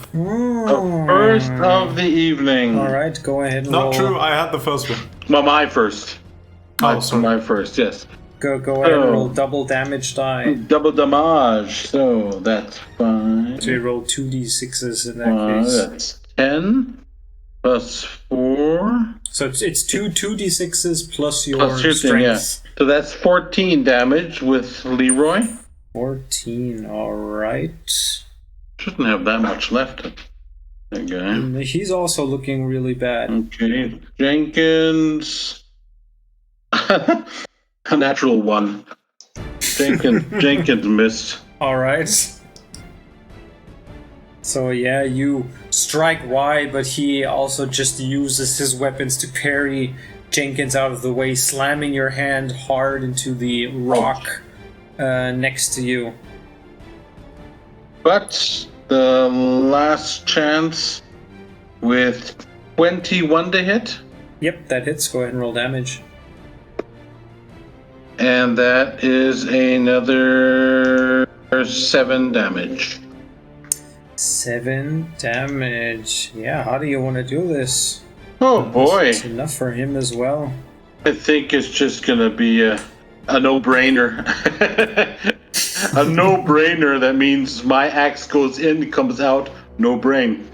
first of the evening. All right, go ahead and Not roll. true, I had the first one. Well, my first. Oh, sorry. My first, yes. Go ahead and roll double damage die. Double damage, so that's fine. So you roll 2d6s in that case. That's 10 plus 4. So it's 2d6s plus your Plus your strength. thing, yeah. So that's 14 damage with Leroy. 14, alright. Shouldn't have that much left. Okay. He's also looking really bad. Okay. Jenkins. A natural 1. Jenkins missed. Alright. So yeah, you strike wide, but he also just uses his weapons to parry Jenkins out of the way, slamming your hand hard into the rock next to you. But the last chance with 21 to hit. Yep, that hits. Go ahead and roll damage. And that is another 7 damage. 7 damage. Yeah, how do you want to do this? Oh boy. It's enough for him as well. I think it's just gonna be a no-brainer. A no-brainer. That means my axe goes in, comes out, no-brainer.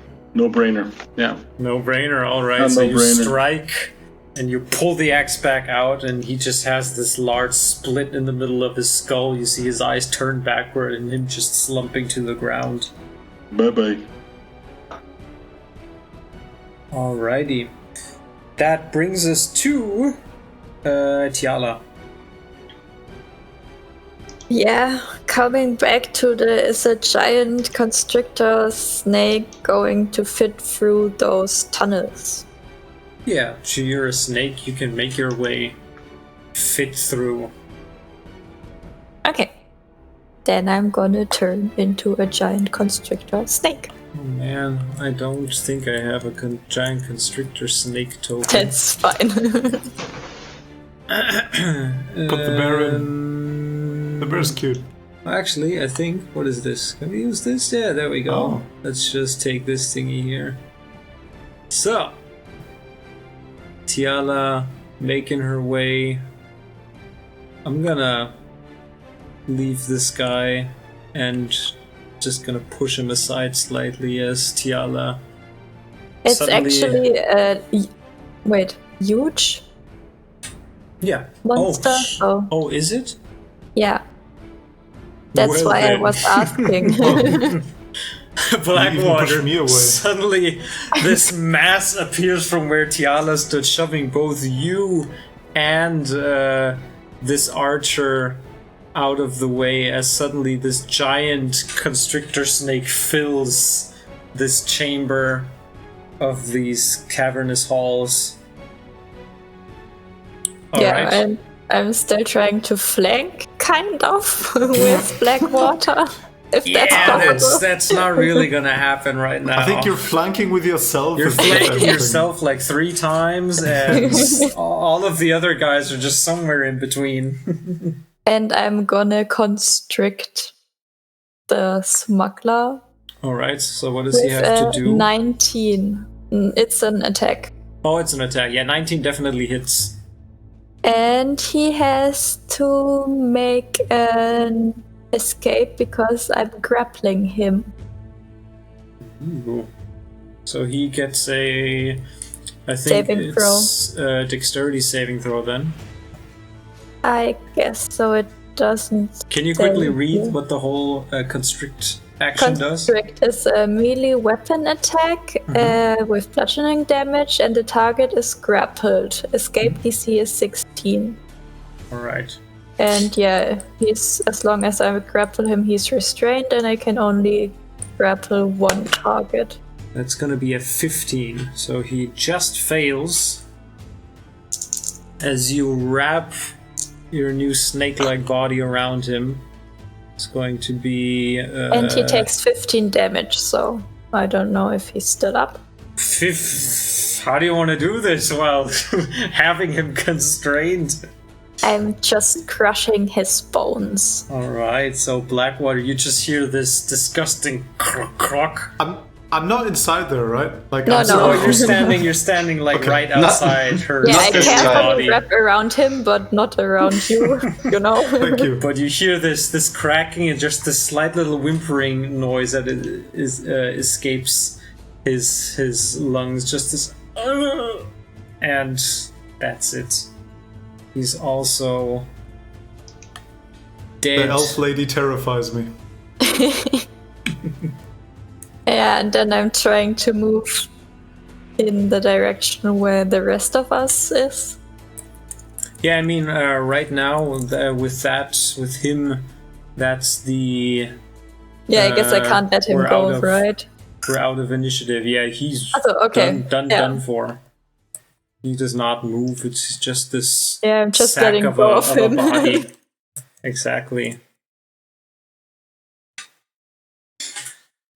Yeah. No-brainer, alright. A So you no-brainer. strike and you pull the axe back out, and he just has this large split in the middle of his skull. You see his eyes turn backward and him just slumping to the ground. Bye-bye. Alrighty. That brings us to Tiala. Yeah, coming back to is a giant constrictor snake going to fit through those tunnels? Yeah, so you're a snake, you can make your way fit through. Okay. Then I'm gonna turn into a giant constrictor snake. Oh man, I don't think I have a giant constrictor snake token. That's fine. Put the bear in. The bear's cute. Actually, I think, what is this? Can we use this? Yeah, there we go. Oh. Let's just take this thingy here. So, Tiala making her way. I'm gonna leave this guy and just gonna push him aside slightly as Tiala. It's suddenly- actually wait, huge Yeah. monster? Oh, is it? Yeah. That's Well why then. I was asking. Blackwater. push me away. Suddenly, this mass appears from where Tiala stood, shoving both you and this archer out of the way, as suddenly this giant constrictor snake fills this chamber of these cavernous halls. Yeah, Alright. I'm still trying to flank, kind of, with Blackwater. If that's possible. that's not really gonna happen right now. I think you're flanking with yourself. You're is the flanking best thing. yourself like 3 times, and all of the other guys are just somewhere in between. And I'm gonna constrict the smuggler Alright, so what does he with have to a do? 19. It's an attack. Oh, it's an attack. Yeah, 19 definitely hits. And he has to make an escape because I'm grappling him. Ooh. So he gets a... I think Saving it's dexterity saving throw then. I guess so. It doesn't. Can you quickly say read here. what the whole constrict action does? Constrict is a melee weapon attack with bludgeoning damage, and the target is grappled. Escape DC is 16. Alright. And yeah, he's as long as I grapple him, he's restrained, and I can only grapple one target. That's gonna be a 15. So he just fails as you wrap your new snake-like body around him. It's going to be... And he takes 15 damage, so I don't know if he's still up. How do you want to do this while having him constrained? I'm just crushing his bones. Alright, so Blackwater, you just hear this disgusting crock. I'm not inside there, right? Like, No, no. Oh, you're standing like Okay. right outside her. Yeah, I this carefully body. wrap around him, but not around you, you know? Thank you. But you hear this cracking and just this slight little whimpering noise that escapes his lungs. Just this, and that's it. He's also dead. The elf lady terrifies me. Yeah, and then I'm trying to move in the direction where the rest of us is. Yeah, I mean, right now with him, that's the. Yeah, I guess I can't let him we're go, out of- right? We're out of initiative. Yeah, he's Okay. done for. He does not move. It's just this. Yeah, I'm just sack letting of go a, of of a him. body. Exactly.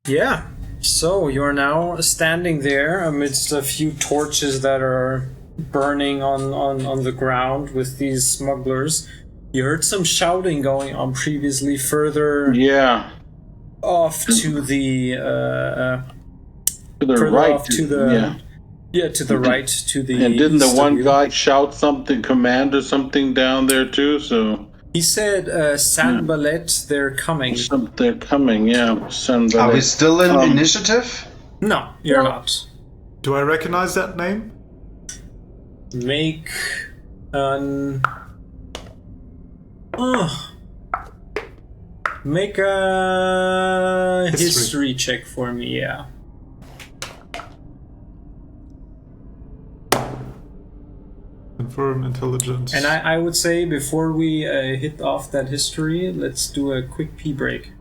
Yeah. So you're now standing there amidst a few torches that are burning on the ground with these smugglers. You heard some shouting going on previously further off to the To the further right. off to the to the right to the. And didn't the east of one you. guy shout something, command or something down there too? So He said, Sanballet, they're coming. they're coming. Yeah, somebody. Are we still in initiative? No, you're No. not. Do I recognize that name? Make an. Make a history check for me, yeah. Confirm intelligence. And I would say before we hit off that history, let's do a quick pee break.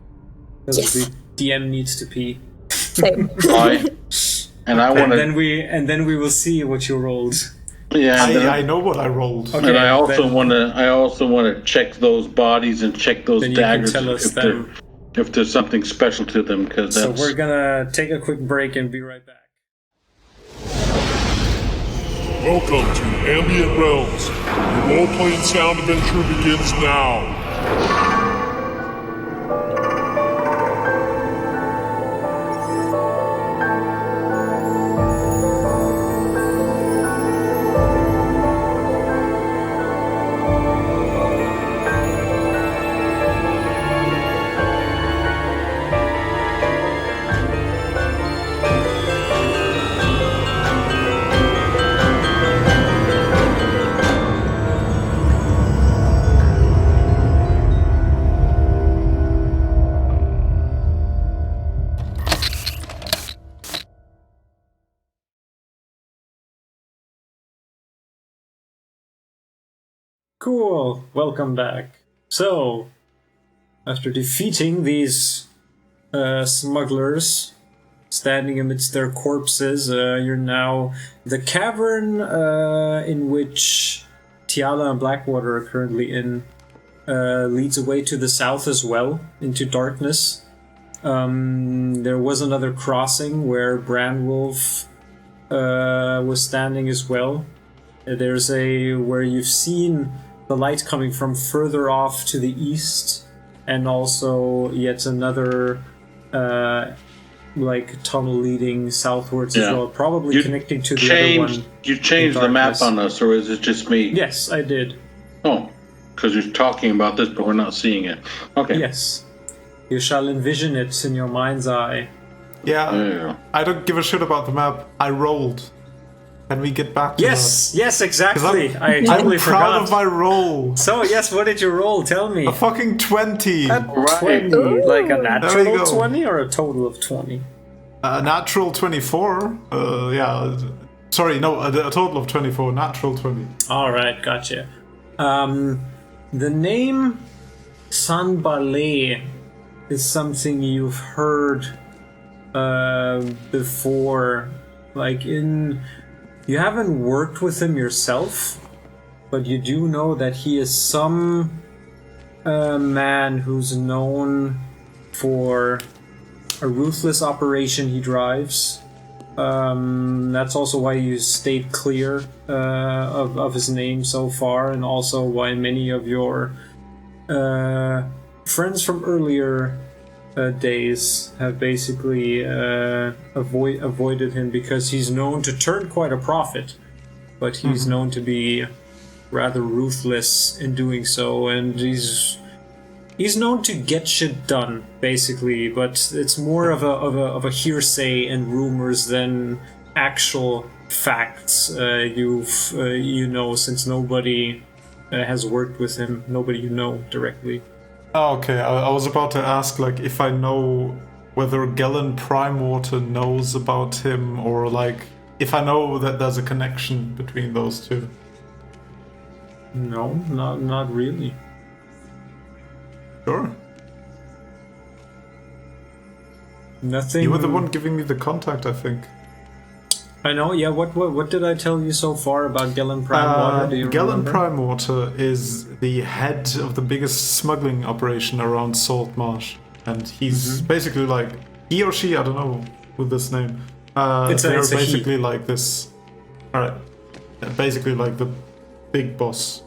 Because Yes. the DM needs to pee. Same. And I want And then we will see what you rolled. Yeah, and I know what I rolled. Okay. and I also then- want to. I also want to check those bodies and check those Then you can daggers tell us if, them. if there's something special to them. Because So that's we're gonna take a quick break and be right back. Welcome to Ambient Realms. Your role-playing sound adventure begins now. Cool, welcome back. So, after defeating these smugglers, standing amidst their corpses, you're now the cavern in which Tiala and Blackwater are currently in. Leads away to the south as well, into darkness. There was another crossing where Brandwolf was standing as well. There's where you've seen the light coming from further off to the east, and also yet another tunnel leading southwards as well, probably You connecting to the other one. You changed the map darkness. on us, or is it just me? Yes, I did. Oh, because you're talking about this, but we're not seeing it. Okay. Yes. You shall envision it in your mind's eye. Yeah, There you go. I don't give a shit about the map. I rolled. Can we get back to Yes, yes, that? exactly. 'Cause I I'm totally proud forgot. of my roll. So, yes, what did you roll? Tell me. A fucking 20. A 20, like a natural go. 20 or a total of 20? A natural 24. Yeah. Sorry, no, a total of 24. Natural 20. Alright, gotcha. The name Sanbalé is something you've heard before. You haven't worked with him yourself, but you do know that he is some man who's known for a ruthless operation he drives, That's also why you stayed clear of his name so far, and also why many of your friends from earlier days have basically avoided him, because he's known to turn quite a profit, but he's known to be rather ruthless in doing so, and he's known to get shit done, basically, but it's more of a hearsay and rumors than actual facts. You know, since nobody has worked with him, nobody you know directly. Oh, okay, I was about to ask, like, if I know whether Gellin Primewater knows about him, or like if I know that there's a connection between those two. No, not really. Sure. Nothing. You were the one giving me the contact, I think. I know, yeah. What did I tell you so far about Gellin Primewater? Do you Gellin remember? Primewater is the head of the biggest smuggling operation around Saltmarsh. And he's basically like, he or she, I don't know who this name. They're basically like this. Alright. Basically like the big boss.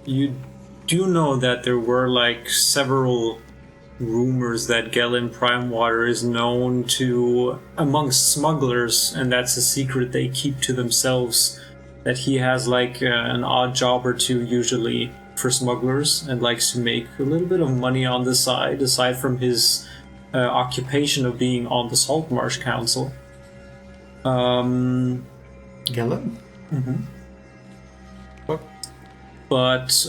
You do know that there were like several rumors that Gellin Primewater is known to amongst smugglers, and that's a secret they keep to themselves, that he has like an odd job or two usually for smugglers, and likes to make a little bit of money on the side, aside from his occupation of being on the Saltmarsh Council. Gellin? But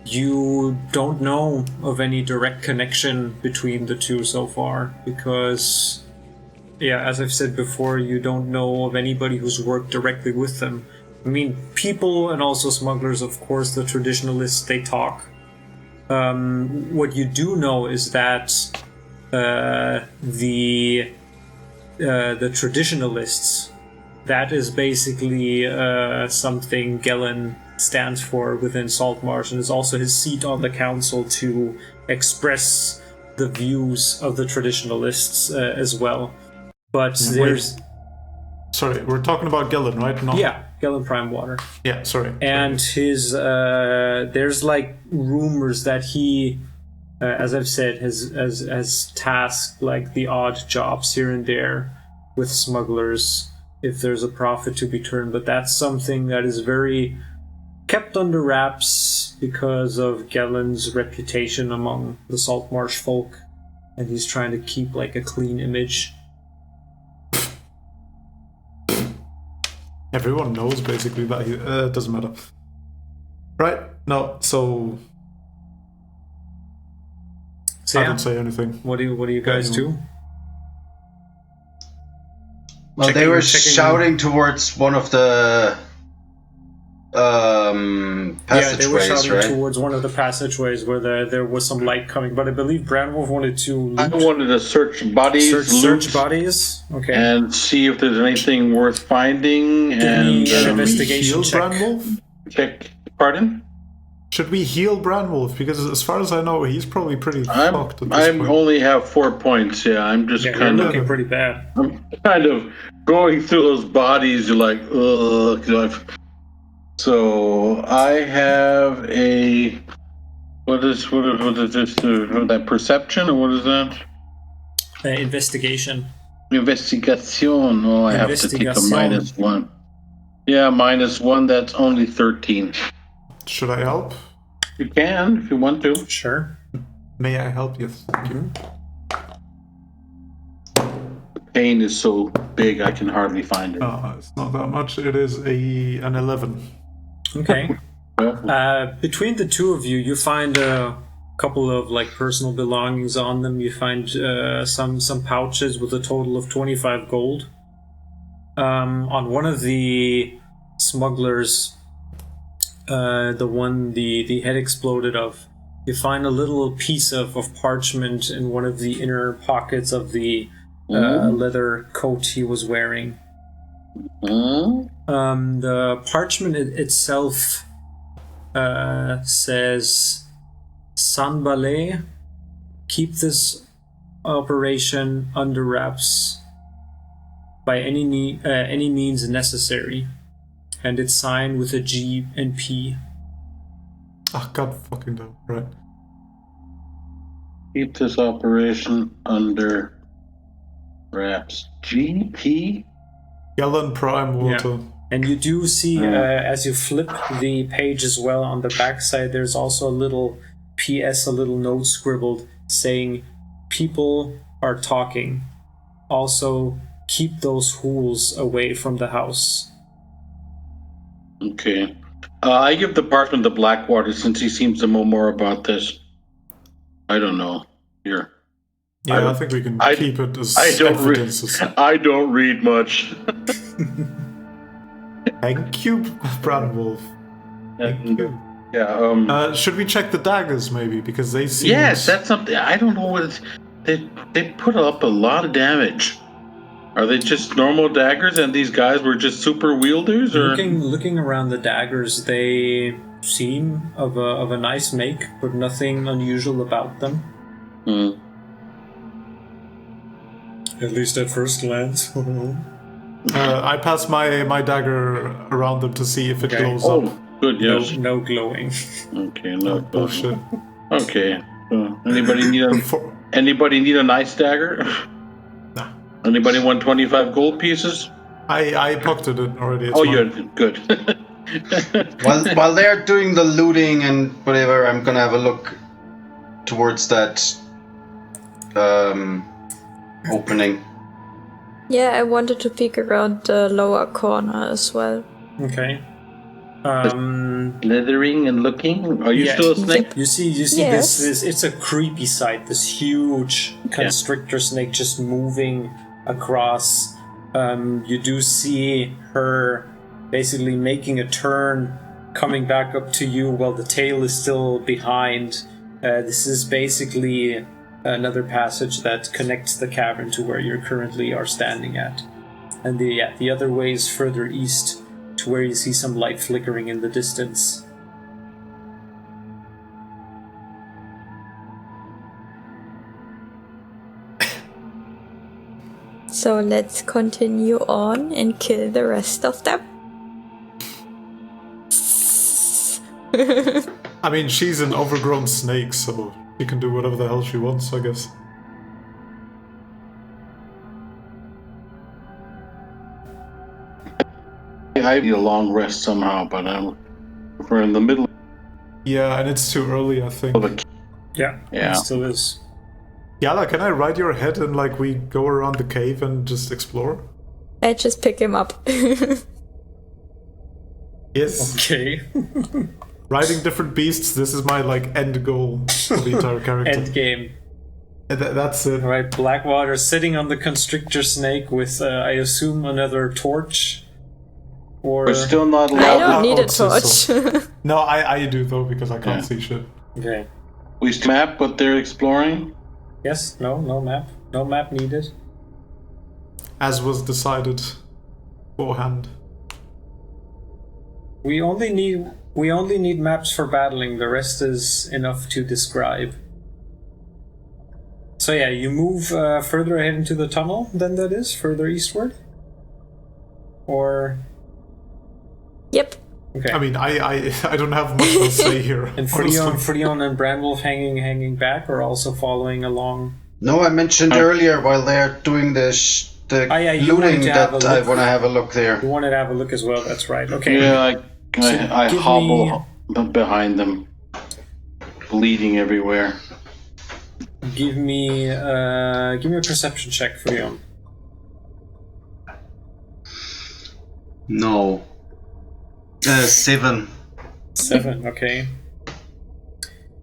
you don't know of any direct connection between the two so far, because, yeah, as I've said before, you don't know of anybody who's worked directly with them. I mean, people and also smugglers, of course, the traditionalists, they talk. What you do know is that the traditionalists, that is basically something Gellin stands for within Saltmarsh, and is also his seat on the council to express the views of the traditionalists as well. But there's... Sorry, we're talking about Gellin, right? Yeah, Gellin Primewater. Yeah, sorry. And his... there's like rumors that he, as I've said, has tasked like the odd jobs here and there with smugglers, if there's a profit to be turned, but that's something that is very kept under wraps because of Gellin's reputation among the Saltmarsh folk, and he's trying to keep like a clean image. Everyone knows basically that he doesn't matter. Right? No, so I don't say anything. What do you guys do? Well, they were shouting towards one of the passageways, yeah, they were shouting right? towards one of the passageways where there was some light coming, but I believe Brandwolf wanted to loot. I wanted to search bodies, search bodies, okay, and see if there's anything worth finding. And investigation check. Brandwolf? Check. Pardon? Should we heal Brandwolf? Because as far as I know, he's probably pretty fucked at this I point. only have 4 points. Yeah, I'm just kind of looking pretty bad. I'm kind of going through those bodies. You're like, ugh. So I have a what is this? That perception, or what is that? Investigation. Investigation. Oh, I have to take a -1. Yeah, -1. That's only 13. Should I help? You can if you want to. Sure. May I help you? Thank you. The pain is so big I can hardly find it. It's not that much. It is an 11. Okay. Between the two of you, you find a couple of like personal belongings on them. You find some pouches with a total of 25 gold. On one of the smugglers, the one the head exploded of, you find a little piece of parchment in one of the inner pockets of the leather coat he was wearing. The parchment itself says, Sanbalé, keep this operation under wraps by any means necessary. And it's signed with a G and P. Oh, god fucking no. Right. Keep this operation under wraps. GP? Gallon prime water. Yeah. And you do see, as you flip the page as well, on the backside, there's also a little PS, a little note scribbled saying, "People are talking. Also, keep those hools away from the house." Okay. I give the parchment to Blackwater since he seems to know more about this. I don't know. Here. Yeah, I think we can keep it as evidence. I don't read much. Thank you, Brandwolf. Thank you. Yeah. Should we check the daggers maybe, because they seem? Yes, that's something. I don't know what they put up a lot of damage. Are they just normal daggers, and these guys were just super wielders? Or looking around the daggers, they seem of a nice make, but nothing unusual about them. At least at first glance. I pass my dagger around them to see if it glows up. Good, yes. No glowing. Okay, no bullshit. Okay. Anybody need a nice dagger? Nah. Anybody want 25 gold pieces? I pocketed it already. You're good. While they're doing the looting and whatever, I'm gonna have a look towards that opening. Yeah, I wanted to peek around the lower corner as well. Okay. Slithering and looking. Are you still a snake? You see Yes. this. It's a creepy sight. This huge constrictor snake just moving across. You do see her basically making a turn, coming back up to you while the tail is still behind. This is basically another passage that connects the cavern to where you currently are standing at. And the other way is further east to where you see some light flickering in the distance. So let's continue on and kill the rest of them. I mean, she's an overgrown snake, so she can do whatever the hell she wants, I guess. I need a long rest somehow, but we're in the middle. Yeah, and it's too early, I think. Yeah, it still is. Yala, can I ride your head and we go around the cave and just explore? I just pick him up. Yes. Okay. Riding different beasts, this is my end goal for the entire character. End game. That's it. Alright, Blackwater sitting on the constrictor snake with, I assume, another torch. Or We're still not allowed. I don't need a torch. No, I do though, because I can't see shit. Okay. We map what they're exploring. Yes, no map. No map needed. As was decided beforehand. We only need maps for battling, the rest is enough to describe. So yeah, you move further ahead into the tunnel than that is, further eastward? Or... Yep. Okay. I mean, I don't have much to say here. And Freon and Brandwolf hanging back, or also following along? No, I mentioned earlier while they're doing the looting that I want to have a look there. You wanted to have a look as well, that's right. Okay. Yeah, I hobble behind them, bleeding everywhere. Give me a perception check, Freon. No. 7. 7, okay.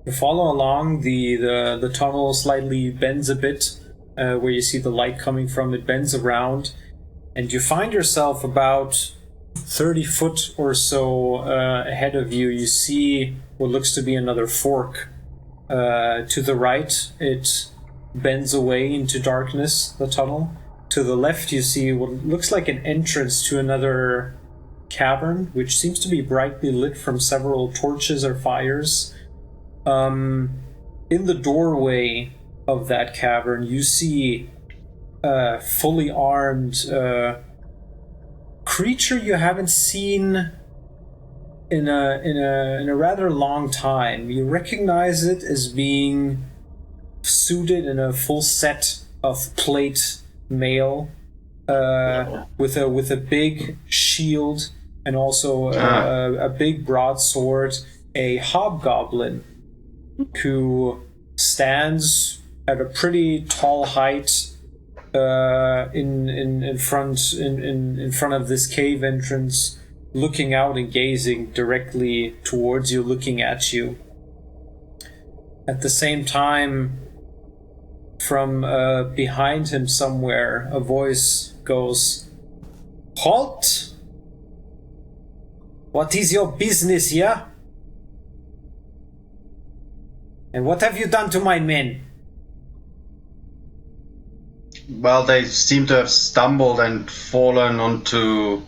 You follow along, the tunnel slightly bends a bit, where you see the light coming from. It bends around, and you find yourself about 30 foot or so ahead of you. You see what looks to be another fork. To the right, it bends away into darkness, the tunnel. To the left, you see what looks like an entrance to another cavern, which seems to be brightly lit from several torches or fires. In the doorway of that cavern, you see a fully armed creature you haven't seen in a rather long time. You recognize it as being suited in a full set of plate mail, with a big shield and also a big broadsword, a hobgoblin who stands at a pretty tall height in front of this cave entrance, looking out and gazing directly towards you, looking at you. At the same time, from behind him somewhere, a voice goes, "Halt! What is your business here? And what have you done to my men?" Well, they seem to have stumbled and fallen onto,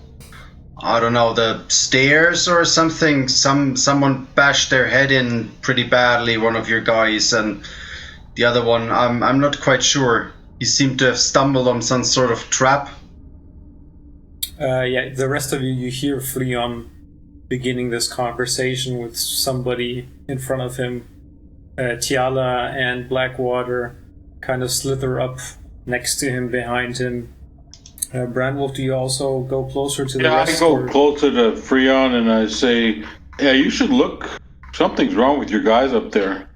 I don't know, the stairs or something. Someone bashed their head in pretty badly, one of your guys, and the other one, I'm not quite sure. He seemed to have stumbled on some sort of trap. The rest of you hear Freon beginning this conversation with somebody in front of him. Tiala and Blackwater kind of slither up next to him, behind him. Branwolf, do you also go closer to the rest? Yeah, I go closer to Freon and I say, "Yeah, you should look. Something's wrong with your guys up there.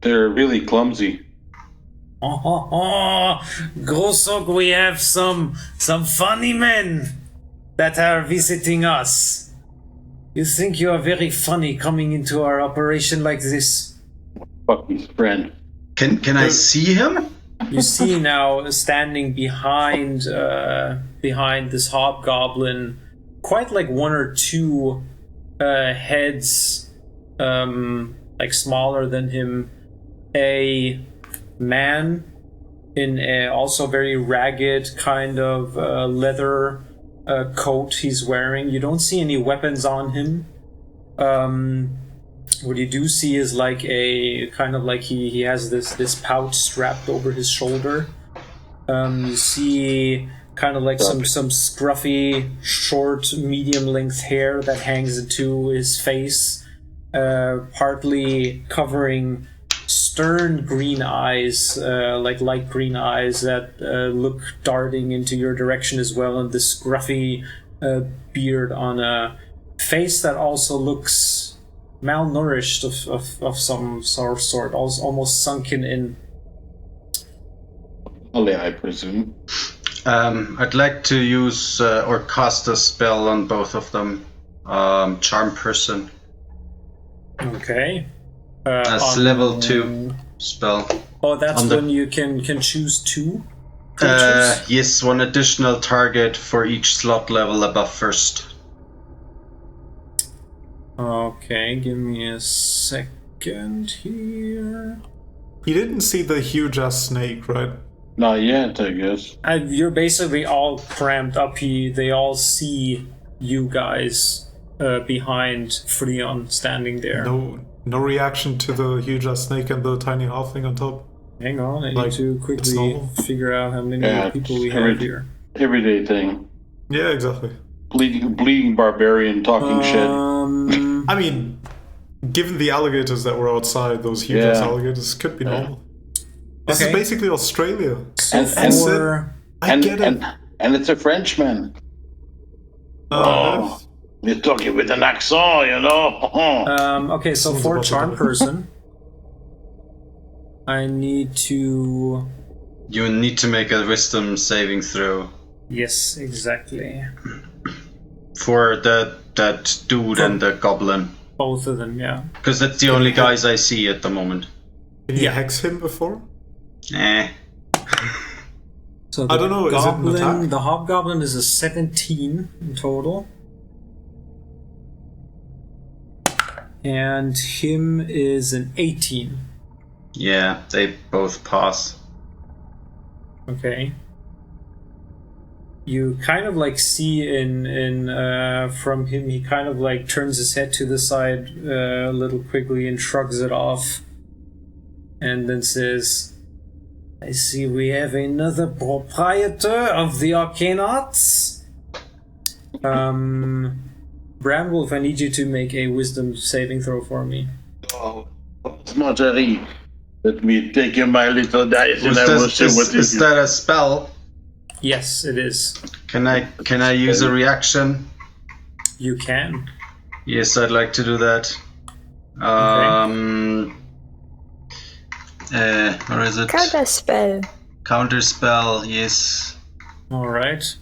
They're really clumsy." Grosok, we have some funny men that are visiting us. You think you are very funny coming into our operation like this? Fuck his friend. Can I see him? You see now, standing behind this hobgoblin, quite like one or two heads, like smaller than him, a man in a also very ragged kind of leather coat he's wearing. You don't see any weapons on him. What you do see is like a kind of like he has this pouch strapped over his shoulder. You see kind of like some scruffy, short, medium length hair that hangs into his face, partly covering stern green eyes, like light green eyes that look darting into your direction as well, and this scruffy beard on a face that also looks malnourished of some sort, almost sunken in. Only I presume. I'd like to use or cast a spell on both of them. Charm Person. Okay. That's level 2 spell. Oh, that's when you can choose 2 creatures? Yes, one additional target for each slot level above first. Okay, give me a second here. You didn't see the huge-ass snake, right? Not yet, I guess. You're basically all crammed up. They all see you guys behind Freon standing there. No reaction to the huge-ass snake and the tiny halfling on top? Hang on, I need to quickly figure out how many people we have here. Everyday thing. Yeah, exactly. Bleeding barbarian talking shit. I mean, given the alligators that were outside, those huge-ass alligators could be normal. This is basically Australia. And it's a Frenchman. You're talking with an accent, you know. Okay, so for Charm Person, I need to... You need to make a wisdom saving throw. Yes, exactly. For that dude and the goblin. Both of them, yeah. Because that's the only guys I see at the moment. Can you hex him before? So I don't know, goblin, is it an attack? the hobgoblin is a 17 in total. And him is an 18. Yeah, they both pass. Okay. You kind of like see from him, he kind of like turns his head to the side a little quickly and shrugs it off. and then says, I see we have another proprietor of the Arcane Arts. Bramwolf, I need you to make a wisdom saving throw for me. Oh, Marjorie, let me take my little dice and I will see what is that a spell? Yes, it is. Can I use a reaction? You can. Yes, I'd like to do that. Where is it? Counter spell. Counter spell, yes. Alright.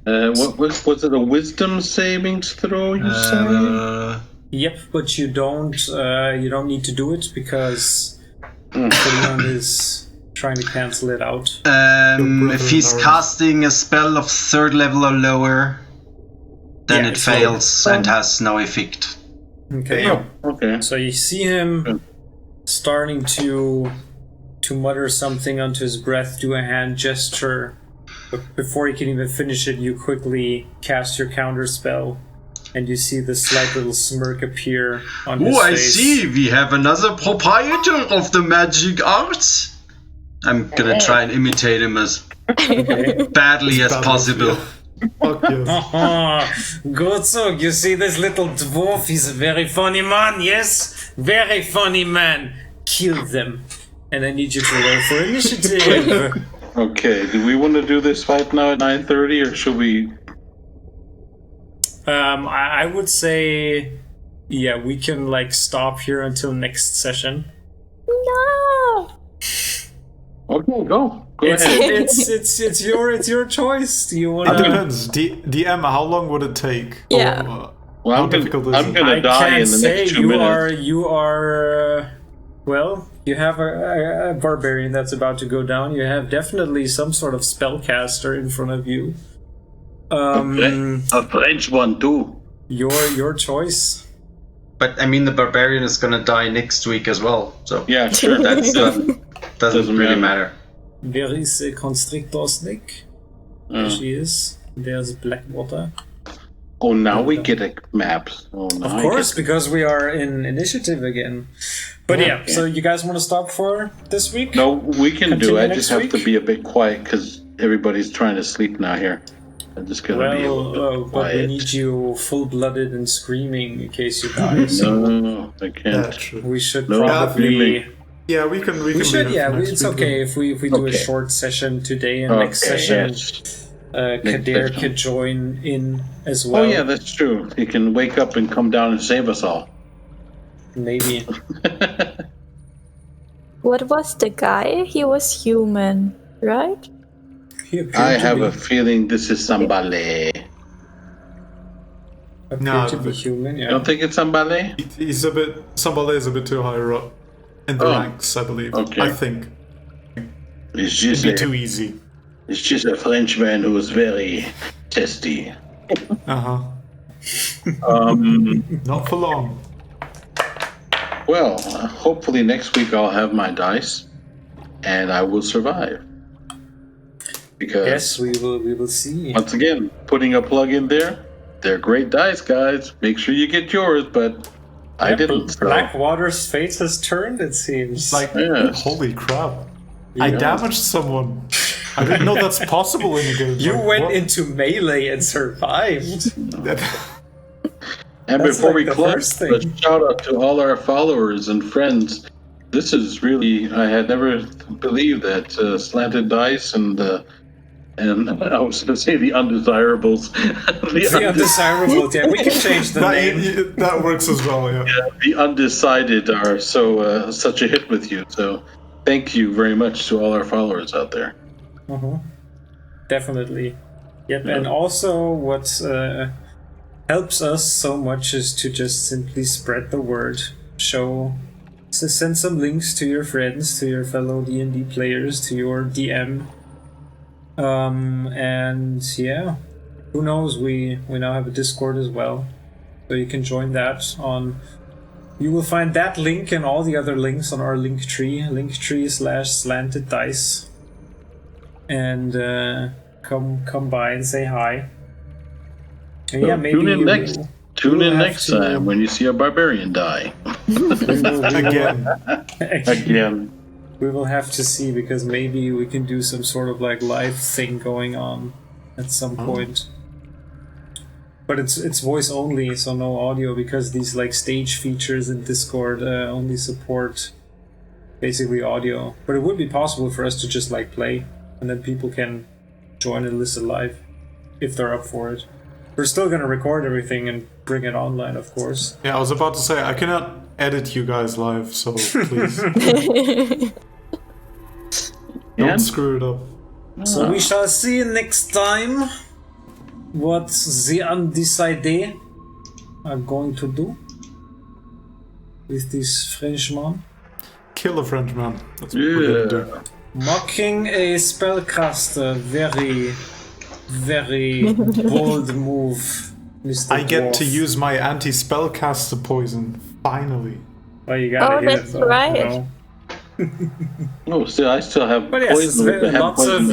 What was it? A wisdom savings throw? You say? Yep, but you don't need to do it because Leon is trying to cancel it out. If he's casting a spell of 3rd level or lower, then it fails and has no effect. Okay. Oh, okay. So you see him starting to mutter something onto his breath, do a hand gesture, but before he can even finish it, you quickly cast your counter spell, and you see the slight little smirk appear on his face. I see. We have another proprietor of the magic arts. I'm gonna try and imitate him as badly as possible. Fuck yes. Good, so you see this little dwarf, he's a very funny man, yes? Very funny man. Kill them. And I need you to roll for initiative. Okay, do we want to do this fight now at 9:30 or should we? I would say, yeah, we can stop here until next session. No! Okay, go ahead. It's your choice. Do you want It to? depends. DM, how long would it take? Yeah. Well, how I'm difficult is gonna it? die can't in the say next 2 minutes. You are. Well, you have a barbarian that's about to go down. You have definitely some sort of spellcaster in front of you. A French one too. Your choice. But I mean, the barbarian is gonna die next week as well. So Yeah, sure. that's doesn't really matter. Where is a constrictor snake? There she is. There's Blackwater. Oh, now we get a map. Oh, now Of course, because we are in initiative again. But yeah, so you guys want to stop for this week? No, we can Continue do. I next just have week? to be a bit quiet because everybody's trying to sleep now here. I'm just gonna be a little bit But we quiet. need you full-blooded and screaming in case you die. So No, I can't. Yeah, true. we should No, probably. Yeah, we can. We should. leave it Yeah, for next it's week, okay if we do a Okay. short session today and next session. yes. Kadir session. could join in as well. Oh yeah, that's true. He can wake up and come down and save us all. Maybe. What was the guy? He was human, right? He appeared I to have be, a feeling this is Sambale. appeared No, to be but- human. You Yeah. don't think it's Sambale? He's a bit. Sambale is a bit too higher up in the ranks, I believe. okay. I think It's just it'd be too easy. it's just a Frenchman who is very testy. Not for long. Well, hopefully next week I'll have my dice, and I will survive. Because Yes, we will see. once again, putting a plug in there, they're great dice, guys. Make sure you get yours, but I Yeah, didn't. So. Blackwater's fate has turned. It seems. Like, Yes. holy crap! I damaged someone. I didn't know that's possible in a game. you Like, went what? into melee and survived. And That's before like we the close, first thing. a shout out to all our followers and friends. This is really, I had never believed that Slanted Dice and I was going to say the undesirables. The undesirable. Yeah, we can change the name. that works as well. Yeah. The undecided are such a hit with you. So thank you very much to all our followers out there. Definitely. Yep, and also what helps us so much is to just simply spread the word. Send some links to your friends, to your fellow D&D players, to your DM. And yeah, who knows, we now have a Discord as well. So you can join that on... You will find that link and all the other links on our linktree/slanted dice. And come by and say hi. And So yeah, maybe tune in we'll have next to- time when you see a barbarian die. Again. Again. We will have to see, because maybe we can do some sort of like live thing going on at some point. But it's voice only, so no audio, because these like stage features in Discord only support basically audio. But it would be possible for us to just like play, and then people can join and listen live if they're up for it. We're still gonna record everything and bring it online, of course. Yeah, I was about to say, I cannot edit you guys live, so please. Don't screw it up. So we shall see next time what the undecided are going to do with this Frenchman. Kill a Frenchman. That's what we're gonna do. Mocking a spellcaster, very, very bold move, Mr. I get Dwarf. to use my anti-spellcaster poison, finally. Oh, you gotta hit that's it, though, right. you know? Oh, still, I still have But yes, poison. there's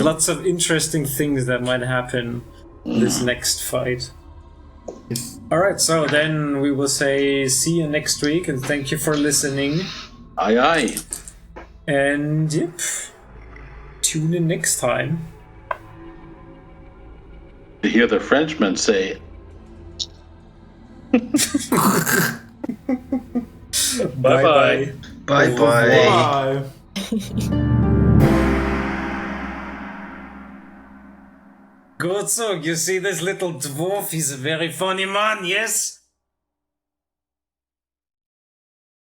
lots of interesting things that might happen this next fight. Yes. Alright, so then we will say see you next week, and thank you for listening. Aye, aye. And yep, tune in next time. To hear the Frenchman say, Bye-bye. Bye bye. Bye. Good, so you see this little dwarf, he's a very funny man, yes?